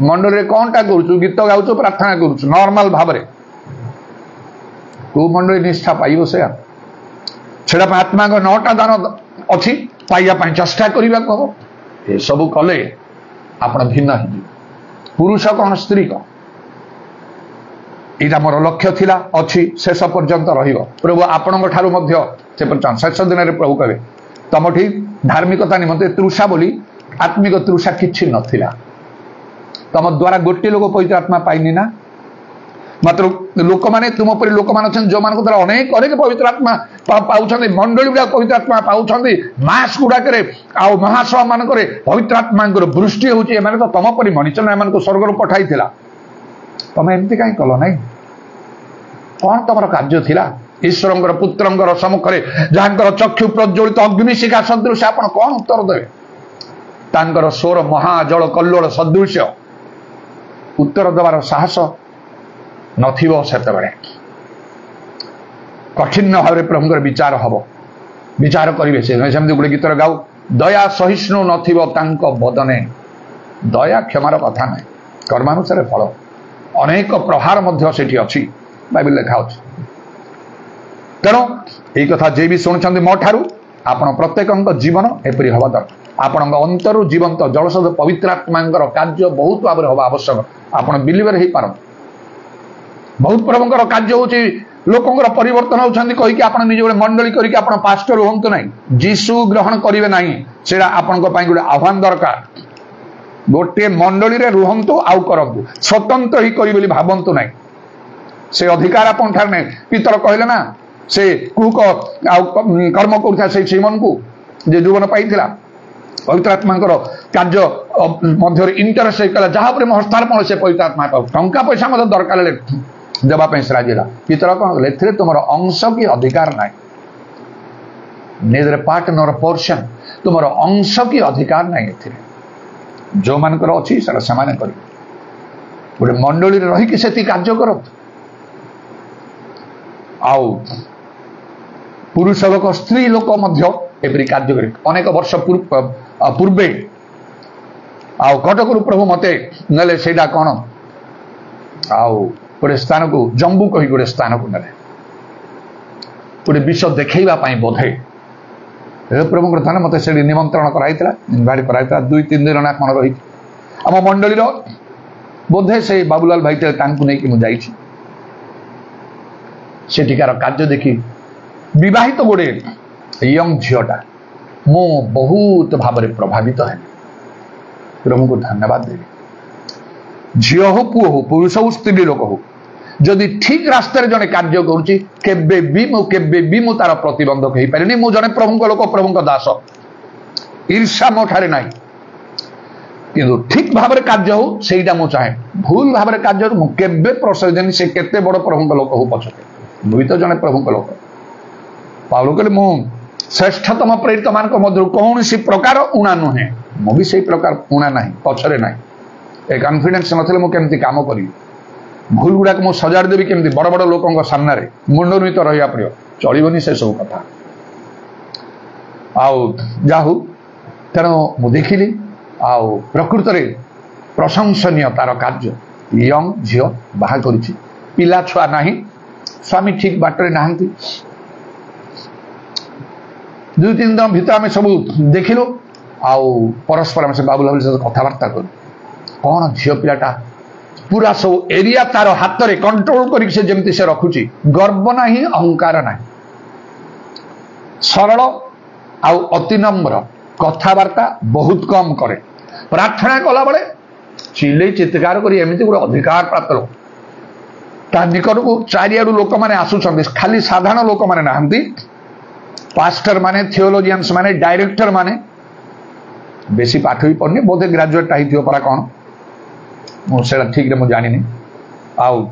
मंडल कौन टा करू गीत गाऊ प्रार्थना करू नॉर्मल भाव में को मंडल निष्ठा पाइब से आत्मा को 9टा दान अच्छी पाइया चेष्टा करने को ये सब कले आप भिन्न पुरुष कौन स्त्री कौन यहाँ मोर लक्ष्य थिला अच्छी शेष पर्यंत रहिबो प्रभु आपण शेष दिन में प्रभु कहे तुम ठीक धार्मिकता निमंते तृषा बोली आत्मिक तृषा किछि नथिला तुम द्वारा गोटे लोक पवित्र आत्मा पाइनी ना मात्र लोक मैंने तुम पर लोक मैंने जो मान द्वारा अनेक अनेक पवित्र आत्मा पाँच मंडली गुड़ा पवित्र आत्मा पाँच मास गुड़ाक महासभा मानक पवित्र आत्मा वृष्टि होती तो तुम पर मनीष एम स्वर्ग पठाई तुम एमती कहीं कल ना कौन तुम कार्य थिला ईश्वर पुत्र सम्मुखें जहाँ चक्षु प्रज्वलित अग्निशिखा सदृश आप कौन उत्तर देवे तांकर स्वर महाजल कल्लोल सदृश उत्तर देवार साहस नथिबो सेतबेले कठिन भाव में प्रभुंकर विचार हम विचार करेंगे सेमती गोटे गीतर गाऊ दया सहिष्णु नथिबो तांको बदने दया क्षमार कथा ना कर्मानुसार फल अनेक प्रहार मध्य सेठी अच्छी बाइबल लिखा अच्छी तेणु यही कथा जे भी शुणुंट मो ठारू आपण प्रत्येक जीवन एपरी हवा दरकार आपण अंतरु जीवंत जलसद पवित्र आत्मा कार्य बहुत भाव में हवा आवश्यक आपण बिलीवर हो पार बहुत प्रभुंर कार्य होची लोकंर परिवर्तन होती कहीकि आप निज गोटे मंडली करके आप पास्टर हूँ ना जीशु ग्रहण करेंगे ना से आपण गोटे आह्वान दरकार गोटे मंडली रे रुहंतु आउ करंतु स्वतंत्र ही करी बोली भावंतु ना से अधिकार आपन ठार नहीं पितर कहले ना से कुक कर्म करुता से सीमन को जे जीवन पाइथिला पवित्र आत्मा कार्य मध्य इंटरेस्ट कला जहाँ पर हस्तार्पण से पवित्र आत्मा पाऊ टंका पैसा मतलब दरकार देवाई से राजी पितर कौन कले तुम अंश कि अधिकार ना निजर पार्ट नर पोर्शन तुम अंश कि अधिकार ना जो मानकर अच्छी से गोटे मंडली रहीकि से कार्य कर आउ पुरुष लोक स्त्री लोक एपरी कार्य कर अनेक वर्ष पूर्वे आउ कटक प्रभु मते नले सेटा कौन आउ गोटे स्थान को जम्बू कही गोटे स्थान को नले गोटे विश्व देखा बोधे प्रभु थाना मत से निमंत्रण कराइला इनभाइट कराइला 2-3 दिन ना कौन रही आम मंडली बोधे से बाबूलाल भाई नहीं मुझे सेठिकार कार्य देखी विवाहित गोटे यंग झीटा मु बहुत भाव में प्रभावित है प्रभु को धन्यवाद देवी झी हो पुओ हो पुरुष हो स्त्री लोक हो जदि ठीक रास्ते जड़े कार्य करुँ तार प्रतिबंधक हो पारे मु जड़े प्रभु लोक प्रभु दास ईर्षा मो ठारे ना कि ठीक भाव में कार्य हो सहीटा मुझे चाहे भूल भाव में कार्य मुझे प्रश्रय देनी से केते बड़ प्रभु लोक हो पछके मुझे तो जड़े प्रभु लोक पाउल कहले मु श्रेष्ठतम प्रेरित मान मध्य कौन सी प्रकार उणा नुहे मुझे से प्रकार उणा ना पछरे ना ए कॉन्फिडेंस नथिले मु केमती काम करी भूल गुड़ाक मु सजाड़ देवी केमती बड़ बड़ लोकों सामने मुंडनीत रहा पड़ो चलनी से सब कथा आउ जाहू तेणु मु देखिली आउ प्रकृत में प्रशंसनीय तार कार्य यंग झी बाहा कर पिला छुआ ना स्वामी ठीक बाटर ना 2-3 दिन भीतर आम सब देखिलु आउ परस्पर आम से बाबूलाल सहित कथबार्ता करूँ कौन झील पिलाटा पूरा सब एरिया तार हाथ में कंट्रोल कर जमी से रखुची गर्व ना अहंकार ना सरल आउ अति नम्र कथबार्ता बहुत कम करे प्रार्थना कला बेले चिल्ले चित्कार कर एमती गोटे अधिकार प्राप्त लोक ता निकट को चारिआडू लोक मैंने आसुंच खाली साधारण लोक मैंने नहांती पास्टर माने थियोलॉजियंस माने डायरेक्टर माने बेसी पाठ भी पढ़नी बोधे ग्रेजुएट हो परा कौन मुझे ठीक रे जानी आउ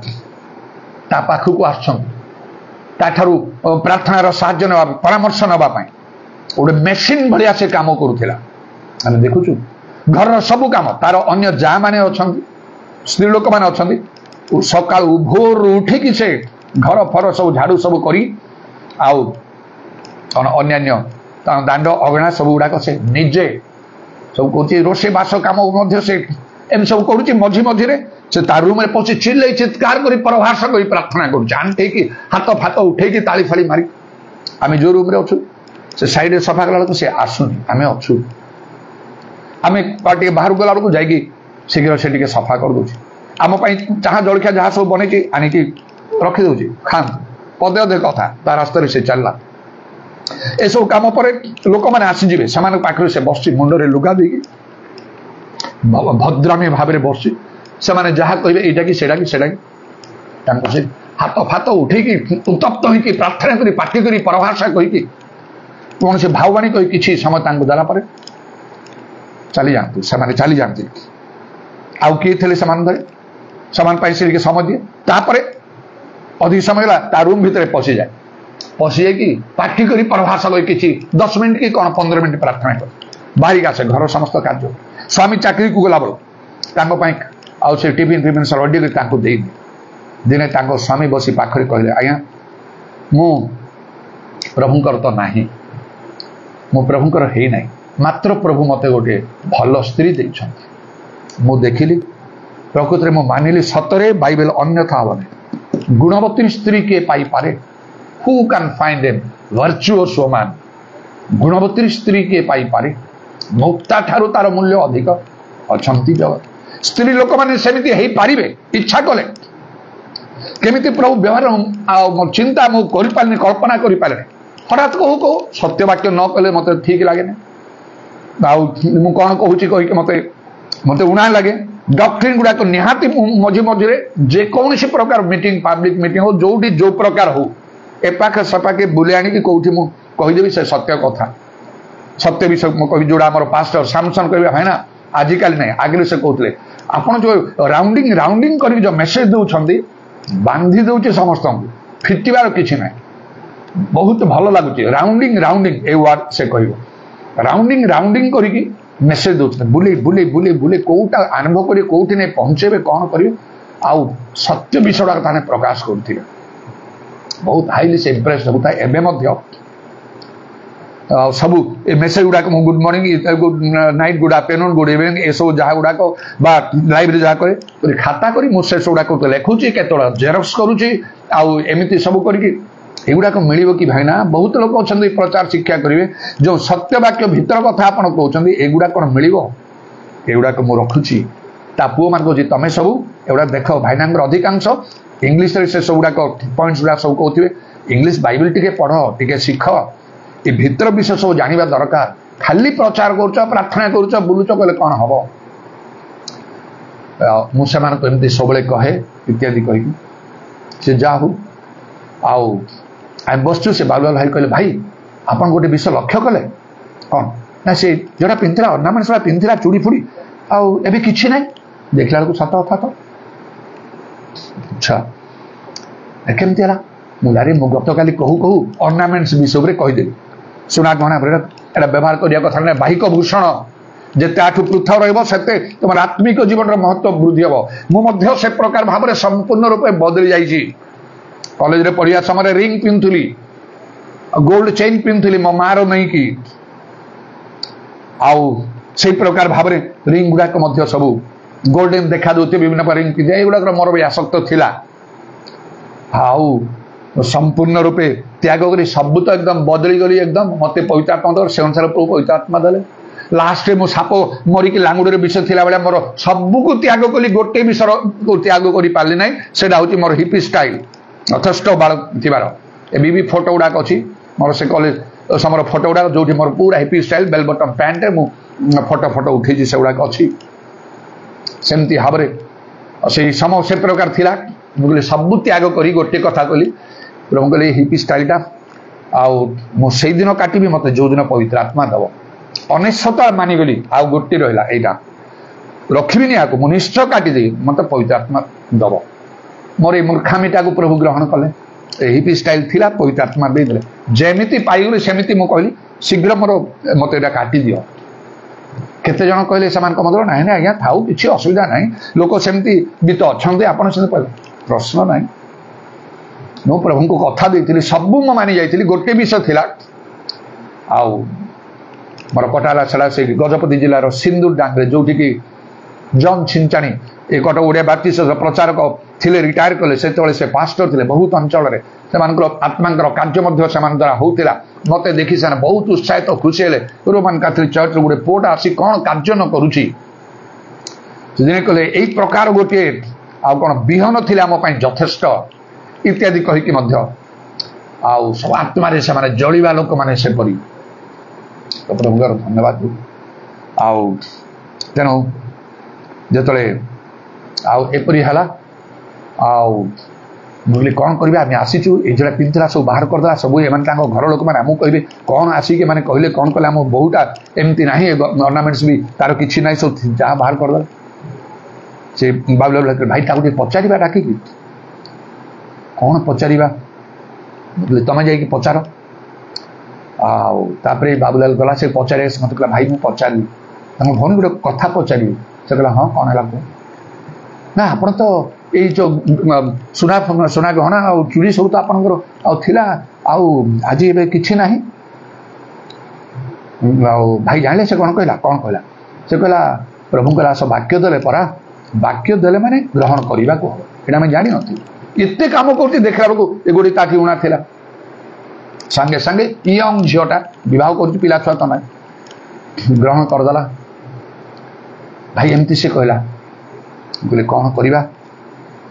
ता पाखक आठारू प्रार्थनार साहाय्य ना परामर्श नापी गोटे मेसीन भाया से कम करूला आम देखुचु घर सबू कम तार अन्य जा माने अच्छा स्त्री लोक मैंने अच्छा सकाल भोर उठिकी से घर फर सब झाड़ू सब करी आउ अन्यान्य दांड अगणा सब गुड़ाक से निजे सब कौन रोषे बास कम से एम सब करुच्ची मझी मझे से रूम में पशि चिल्ले चित्कार कर प्रभास कर प्रार्थना करुटे हाथ फात उठे ताली फाली मारी आम जो रूम अच्छु से साइड सफा कला सी आसुनी आम अच्छु आम बाहर गला बेलू जा शीघ्र से सफा कर दूचे आम जहाँ जलखिया जहाँ सब बन आनिकी रखीदे खान पदे अधे कथा ता रास्ता से चलला ए सब कम पर लोक मैंने आसीजे से पाखे से बस मुंडे लुगा दे भद्रामी भाव में बस से जहाँ कहे यहाँ कि सेटा कि हाथ फात उठे उत्तप्त हो प्रार्थना कर पार्टी कर परभाषा कहीकि कौन से भाववाणी कही किसी समय देलापर चली जाती से चली जाती आउ किए थे से समय दिए तापर अधिक समय ता रूम भितर पशि जाए पशि जाकि पार्टी कर परभाषा कही किसी 10 मिनिट कि कौन 15 मिनिट प्रार्थना कर बाहरिक आसे घर समस्त कार्य स्वामी चाकरी को गला बेलू आउ से टिफिन फिफिन सब रेडी कर दिने स्वामी बसी पाखरे कहले आज्ञा मु प्रभुंकर तो नाही मु प्रभुंकर है ना मात्र प्रभु मते गोटे भल स्त्री देइछन्ति मु देखिली प्रकृति में मानिली सतरे बाइबल अन्यथा हेनी गुणवती स्त्री किए पाई पारे who can find a virtuous woman गुणवती स्त्री किए पाई पारे मुक्ता ठारू तार मूल्य अधिक अछंती जगत स्त्री लोक माने सेमिति हेई पारिबे इच्छा कले केमिति प्रभु व्यवहार चिंता मु करि पारनी कल्पना करि पारनी हठात कहू कहू सत्य वाक्य न कले मते ठीक लागे ना मु कौन कहूँ कहीकि मते मते उणा लगे डॉक्ट्रिन गुड़ाक निहाती मझे मझे जेकोसी प्रकार मीटिंग पब्लिक मीटिंग हो जोटी जो प्रकार हो एपाखे सपाखे बुले आनी कौटी मु कहीदेवी से सत्य कथा सत्य विषय कह जोड़ा आम पास्टर सामसन कह है ना आजिकल ना आगे से कहते आपड़ जो राउंडिंग राउंडिंग कर जो मेसेज दौरान बांधी दौचे समस्त फिटिबार किसी ना बहुत भल लगुच राउंडिंग राउंडिंग ए वार्ड से कह राउंडिंग राउंडिंग करके मेसेज दौरान बुले बुले बुले बुले कौटा आरंभ कर कौटी नहीं पहुंचे कौन करेंगे आउ सत्य विषय प्रकाश करते बहुत हाईली से इम्प्रेस होता है एवं सब मेसेज गुड़ाक good morning good night good afternoon good evening ये सब जहाँ गुड़ाक लाइव जहाँ करे खाता करी मुझे गुड़ाक लिखुची केतोड़ा जेरक्स करुच्ची आउ एमती सब करगुड़ाक मिल कि भाईना बहुत लोग अच्छा प्रचार शिक्षा करेंगे जो सत्य वाक्य भितर कथा आप कहते एगुड़ा कौन मिल एगुड़ाक मुझे रखुची ता पुओ मान कहे तुम सब एगुड़ा देख भाईना अधिकांश इंग्लीश से सब गुड़ाक पॉइंट्स गुड़ा सब कहते इंग्लीश बाइबल टे पढ़ टे शिख ये भितर विषय सब जाना दरकार खाली प्रचार कर प्रार्थना कर बुलुच कहले कौन हम मुझे तो एमती सब कहे इत्यादि कही से जा हो आउ आम बसचु से बालुआ भाई कहले भाई आपन गोटे विषय लक्ष्य कले कौन ना से जोड़ा पिंधला अर्नामेंट्स वाला पिंधला चूड़ी फुड़ी आउ एबे किछि नै देखला बेलू सत कथा तो अच्छा केमती है मुझे मुझे गत काली कहू कहू अर्नामेंट्स विषय में कहीदेवी सुना गहना एटा व्यवहार करिया कथा ना बाहिक भूषण जिते आठू पृथक रही तुम आत्मिक जीवन महत्व वृद्धि हम मुझे से प्रकार भाव में संपूर्ण रूप बदली जाइए कॉलेज में पढ़िया समय रिंग पिंधुली गोल्ड चेन पिंधुली मो मार नहीं कि आउ से प्रकार भाव में रिंग गुड़ाक सब गोल्डन देखा दूसरे विभिन्न रिंग पिंधे युवाक मोर भी आसक्त थिला आउ संपूर्ण रूपे त्याग करी सब तो एकदम बदली गली एकदम मत पवित्र आत्मा दे से अनुसार प्रभु पवित्र आत्मा देले लास्ट में मो साप मरिकी लांगुड़े विषय थिला बेले मोर सबको त्याग कली गोटे विषय को त्याग कर पारि ना से मोर हिपी स्टाइल यथेष्ट बाल थीबार एबी भी फोटो गुड़ाक अच्छी मोर से कॉलेज समय फोटो गुड़ाक जो मोर पूरा hippie style bell bottom pant मु फोटो फोटो उठी से गुड़ाक अच्छी सेमती भाव से समय से प्रकार थिला मुझे सब त्याग करी गोटे कथा कली प्रभु कहले हिपी स्टाइलटा आउ से दिन काटि मत जो दिन पवित्र आत्मा दब अनेशता मानिगली आउ गोटे रहा यहाँ रखी या मुझे निश्चय काटिदे मत पवित्र आत्मा दब मोर मूर्खामीटा को प्रभु ग्रहण कले हिपी स्टाइल थिला पवित्र आत्मा देदे जमीती पाइगली सेमती मुझे कहली शीघ्र मोर मत यहाँ काटि दियो केते जन कहले से मतलब ना आज्ञा थाऊ किसी असुविधा ना लोक सेमती भी तो अच्छा आपड़ से प्रश्न ना मु प्रभु को कथा देती सब मानी जाइली गोटे विषय थिला आउ मोर कटाला छड़ा से गजपति जिलार सिंदूर डांगे जो जॉन छिंचाणी एक ओडिया बाप्टिस्ट प्रचारक थिले रिटायर कले से पास्टर थिले बहुत अंचल से आत्मा कार्य द्वारा होता मत देखी से बहुत उत्साहित खुशी हेले रोमान कैथोलिक चर्च गोटे पुआटा आसी कौन कार्य न करुच्ची दिने कहले यही प्रकार गोटे आउ कौन विहन थिले आम यथेष्ट इत्यादि कहीकि आउ सब आत्मा से जलिवा लोक मैंने से परी तो प्रभुर धन्यवाद आउ तेणु जिते आउपरी है आउ मुझे कौन करा आम आसीचु ये जोड़ा पिंधला सब बाहर करदेला सब एम घर लोक मैंने आमको कहे कौन आसिक मैंने कहले कौन कले आम बहुटा एमती ना अर्नामेंट्स भी तार कि ना सब जहाँ बाहर करदेला से बाबुल भाई ताकू पचार डाक कौन पचार तुम जा पचार आउे बाबूलाल गला से पचारे मत कहला भाई मुझे पचारि भौनी गोटे कथा पचारि से कहला हाँ कौन है ना आप तो ये जो सुना सुना गहना आ चूड़ी सब तो आपंकर आज ए कि ना भाई जाने से कौन कहला से कहला प्रभु कहला सब वाक्य देले परा वाक्य देले माने ग्रहण करने को हम ये जानी नत कम कर देखला बेलू एगोटी ताकि उणा थिला संगे संगे यंग झीटा बह कर पिला छुआ तो ना ग्रहण करदेला भाई एमती से कहला कहले कौन करवा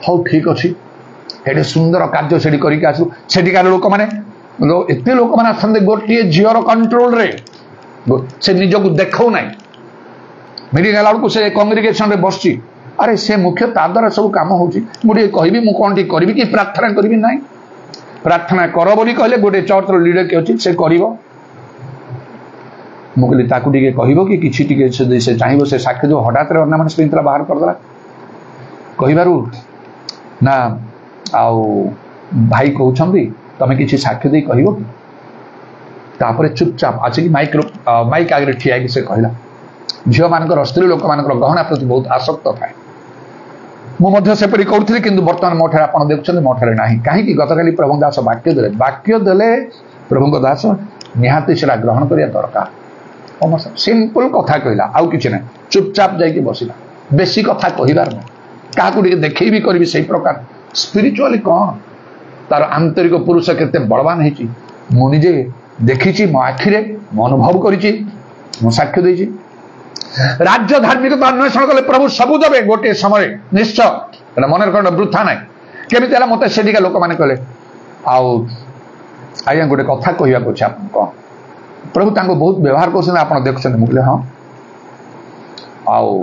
हाँ ठीक अच्छे ये सुंदर कार्य से करके आसू सेठिकार लोक मैंने एत लोक मैंने आसते गोटे झीर कंट्रोल रे से निजक देखो ना मीटिंग बेलू से कंग्रिगेशन रे बस अरे से मुख्य ता द्वारा सब कम होची मुझे कहबी मु कौन टी करी कि प्रार्थना करी ना प्रार्थना कर बोली कहले गोटे चर्च लीडर किए अच्छी से कर मुझे ताकू टे कह कि किसी से चाहिए से साक्षी जो हठात अर्नामेंट्स पिंधला बाहर करदेला कहबारू ना आउ भाई कहते तुम कि साक्ष्य दे कह कि तापर चुपचाप आसिक माइक आगे ठिया से कहला झील मान स्त्री लोक मान गहना प्रति बहुत आसक्त थाए मुझे सेपरी करूँ कि बर्तमान मोठे आप देखुं मोठे ना कहीं गतकाली प्रभु दास वाक्य देले प्रभु दास निहाती से ग्रहण करने दरकार सिंपल कथा कहला आउ कि ना चुपचाप जाकि बसला बेसी कथा कहबार ना क्या देखे भी करी से प्रकार स्पिरिचुअली कौन तार आंतरिक पुरुष केते बलवान है मुझे देखी मो आखिरे मो अनुभव करी साक्ष्य देछि राज्य धार्मिकता अन्वेषण कले प्रभु सबू देवे गोटे समय निश्चय मन कौन वृथा ना केमी मत से लोक मैंने कहले आज्ञा गोटे कथा कहवाक अच्छे आप कौन प्रभु तांको बहुत व्यवहार कर देखुं मुझे हाँ आउ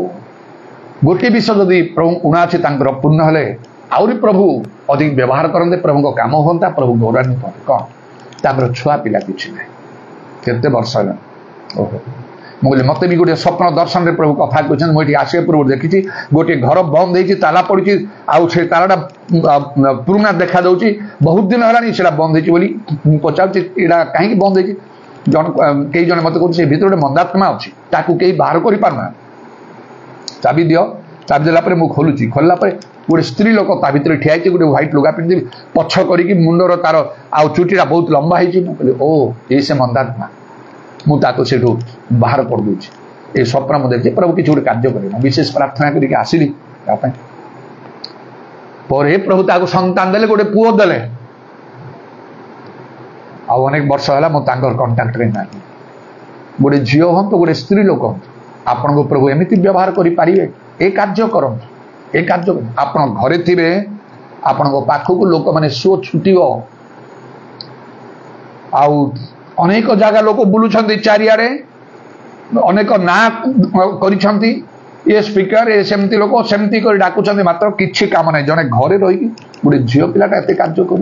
गोटे विषय जदि प्रभु उणा अच्छी पूर्ण हेले आहरी प्रभु अधिक व्यवहार करते प्रभु काम होता प्रभु गौरवान्वित होते कौन तापर छुआ पिला किसी ना केते वर्ष है ओहो मुझे मत भी गोटे स्वप्न दर्शन रे प्रभु कथा कहते मुझे आसिया पूर्व देखी गोटे घर बंद हो ताला पड़ी आउ तालाटा पुराना देखा दूसरी बहुत दिन है बंद हो पचार कहीं बंद हो जन कई जन मत कहते भर गोटे मंदात्मा अच्छी ताकू कहीं बाहर कर पारना चाबी दियो चाबी देला मुझे खोलुची खोलला गोटे स्त्री लोक ता भर ठिया गोटे व्हाइट लुगा पिंधि पछ करी मुंडर तार आउ चुटीटा बहुत लंबा है ओ ये से मंदात्मा मुझे से बाहर कर दूसरी ये स्वप्न मुझे देखिए प्रभु किसी गोटे कार्य कर विशेष प्रार्थना करके आसली पर प्रभु ताको संतान देले गोटे पुओ देले आउ अनेक वर्ष है मुझे कंटाक्ट रे ना गोटे झील हूँ गोटे स्त्री लोक हूँ आपण को प्रभु एमती व्यवहार करें ए कार्य करूँ ए कार्य आप घरे थे आपण पाखक लोक मैंने शो छुट अनेक जगह लोक बुलूं चारिआडे अनेक ना ये स्पीकर ये सेमती लोक सेमती कर डाकुंट मात्र किसी काम ना जड़े घरे रही गोटे झील पिलाटा एत कार्य कर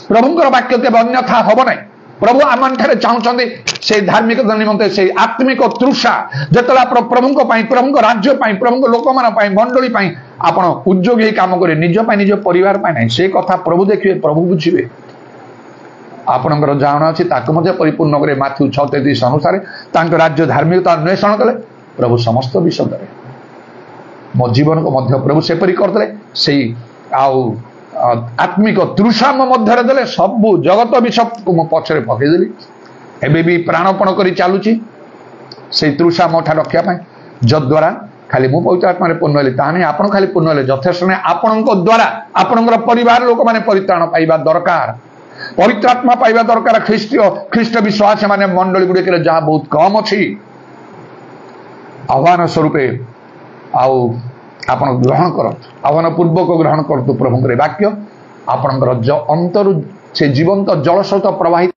प्रभुंर वाक्य के अन्यथा हम ना प्रभु आम ठारे चाहते से धार्मिक निमंते से आत्मिक तृषा जिते प्रभु प्रभु राज्य प्रभु लोक मान मंडली आप उद्योगी काम करें निज निज परिवार ना से कथा प्रभु देखिए प्रभु बुझे आपणकर जहाँ अच्छी परिपूर्ण करे माथ्यू 6:33 अनुसार राज्य धार्मिकता अन्वेषण कले प्रभु समस्त विषय दे मो जीवन को प्रभु सेपरी करदे से आउ आत्मिक तृषा मो मध्य देले सबू जगत अभिशप्त को मो पछरे पकईदेली एबे भी प्राणपण कर चलुची से तृषा मोठा रक्षा पाए जद्वारा खाली मु पवित्र आत्मा पूर्ण हेली ताने आपण खाली पूर्ण हेले यथेष्ट नहीं आपण द्वारा आपण परिवार लोक मैंने परित्राण पाइबा दरकार पवित्र आत्मा पाइबा दरकार ख्रीष्ट विश्वास माने मंडली गुड़िक जहाँ बहुत कम अच्छी आह्वान स्वरूपे आपण ग्रहण कर आह्वान पूर्वक ग्रहण करतु प्रभु वाक्य आपणकर अंतर से जीवंत जल स्रोत प्रवाहित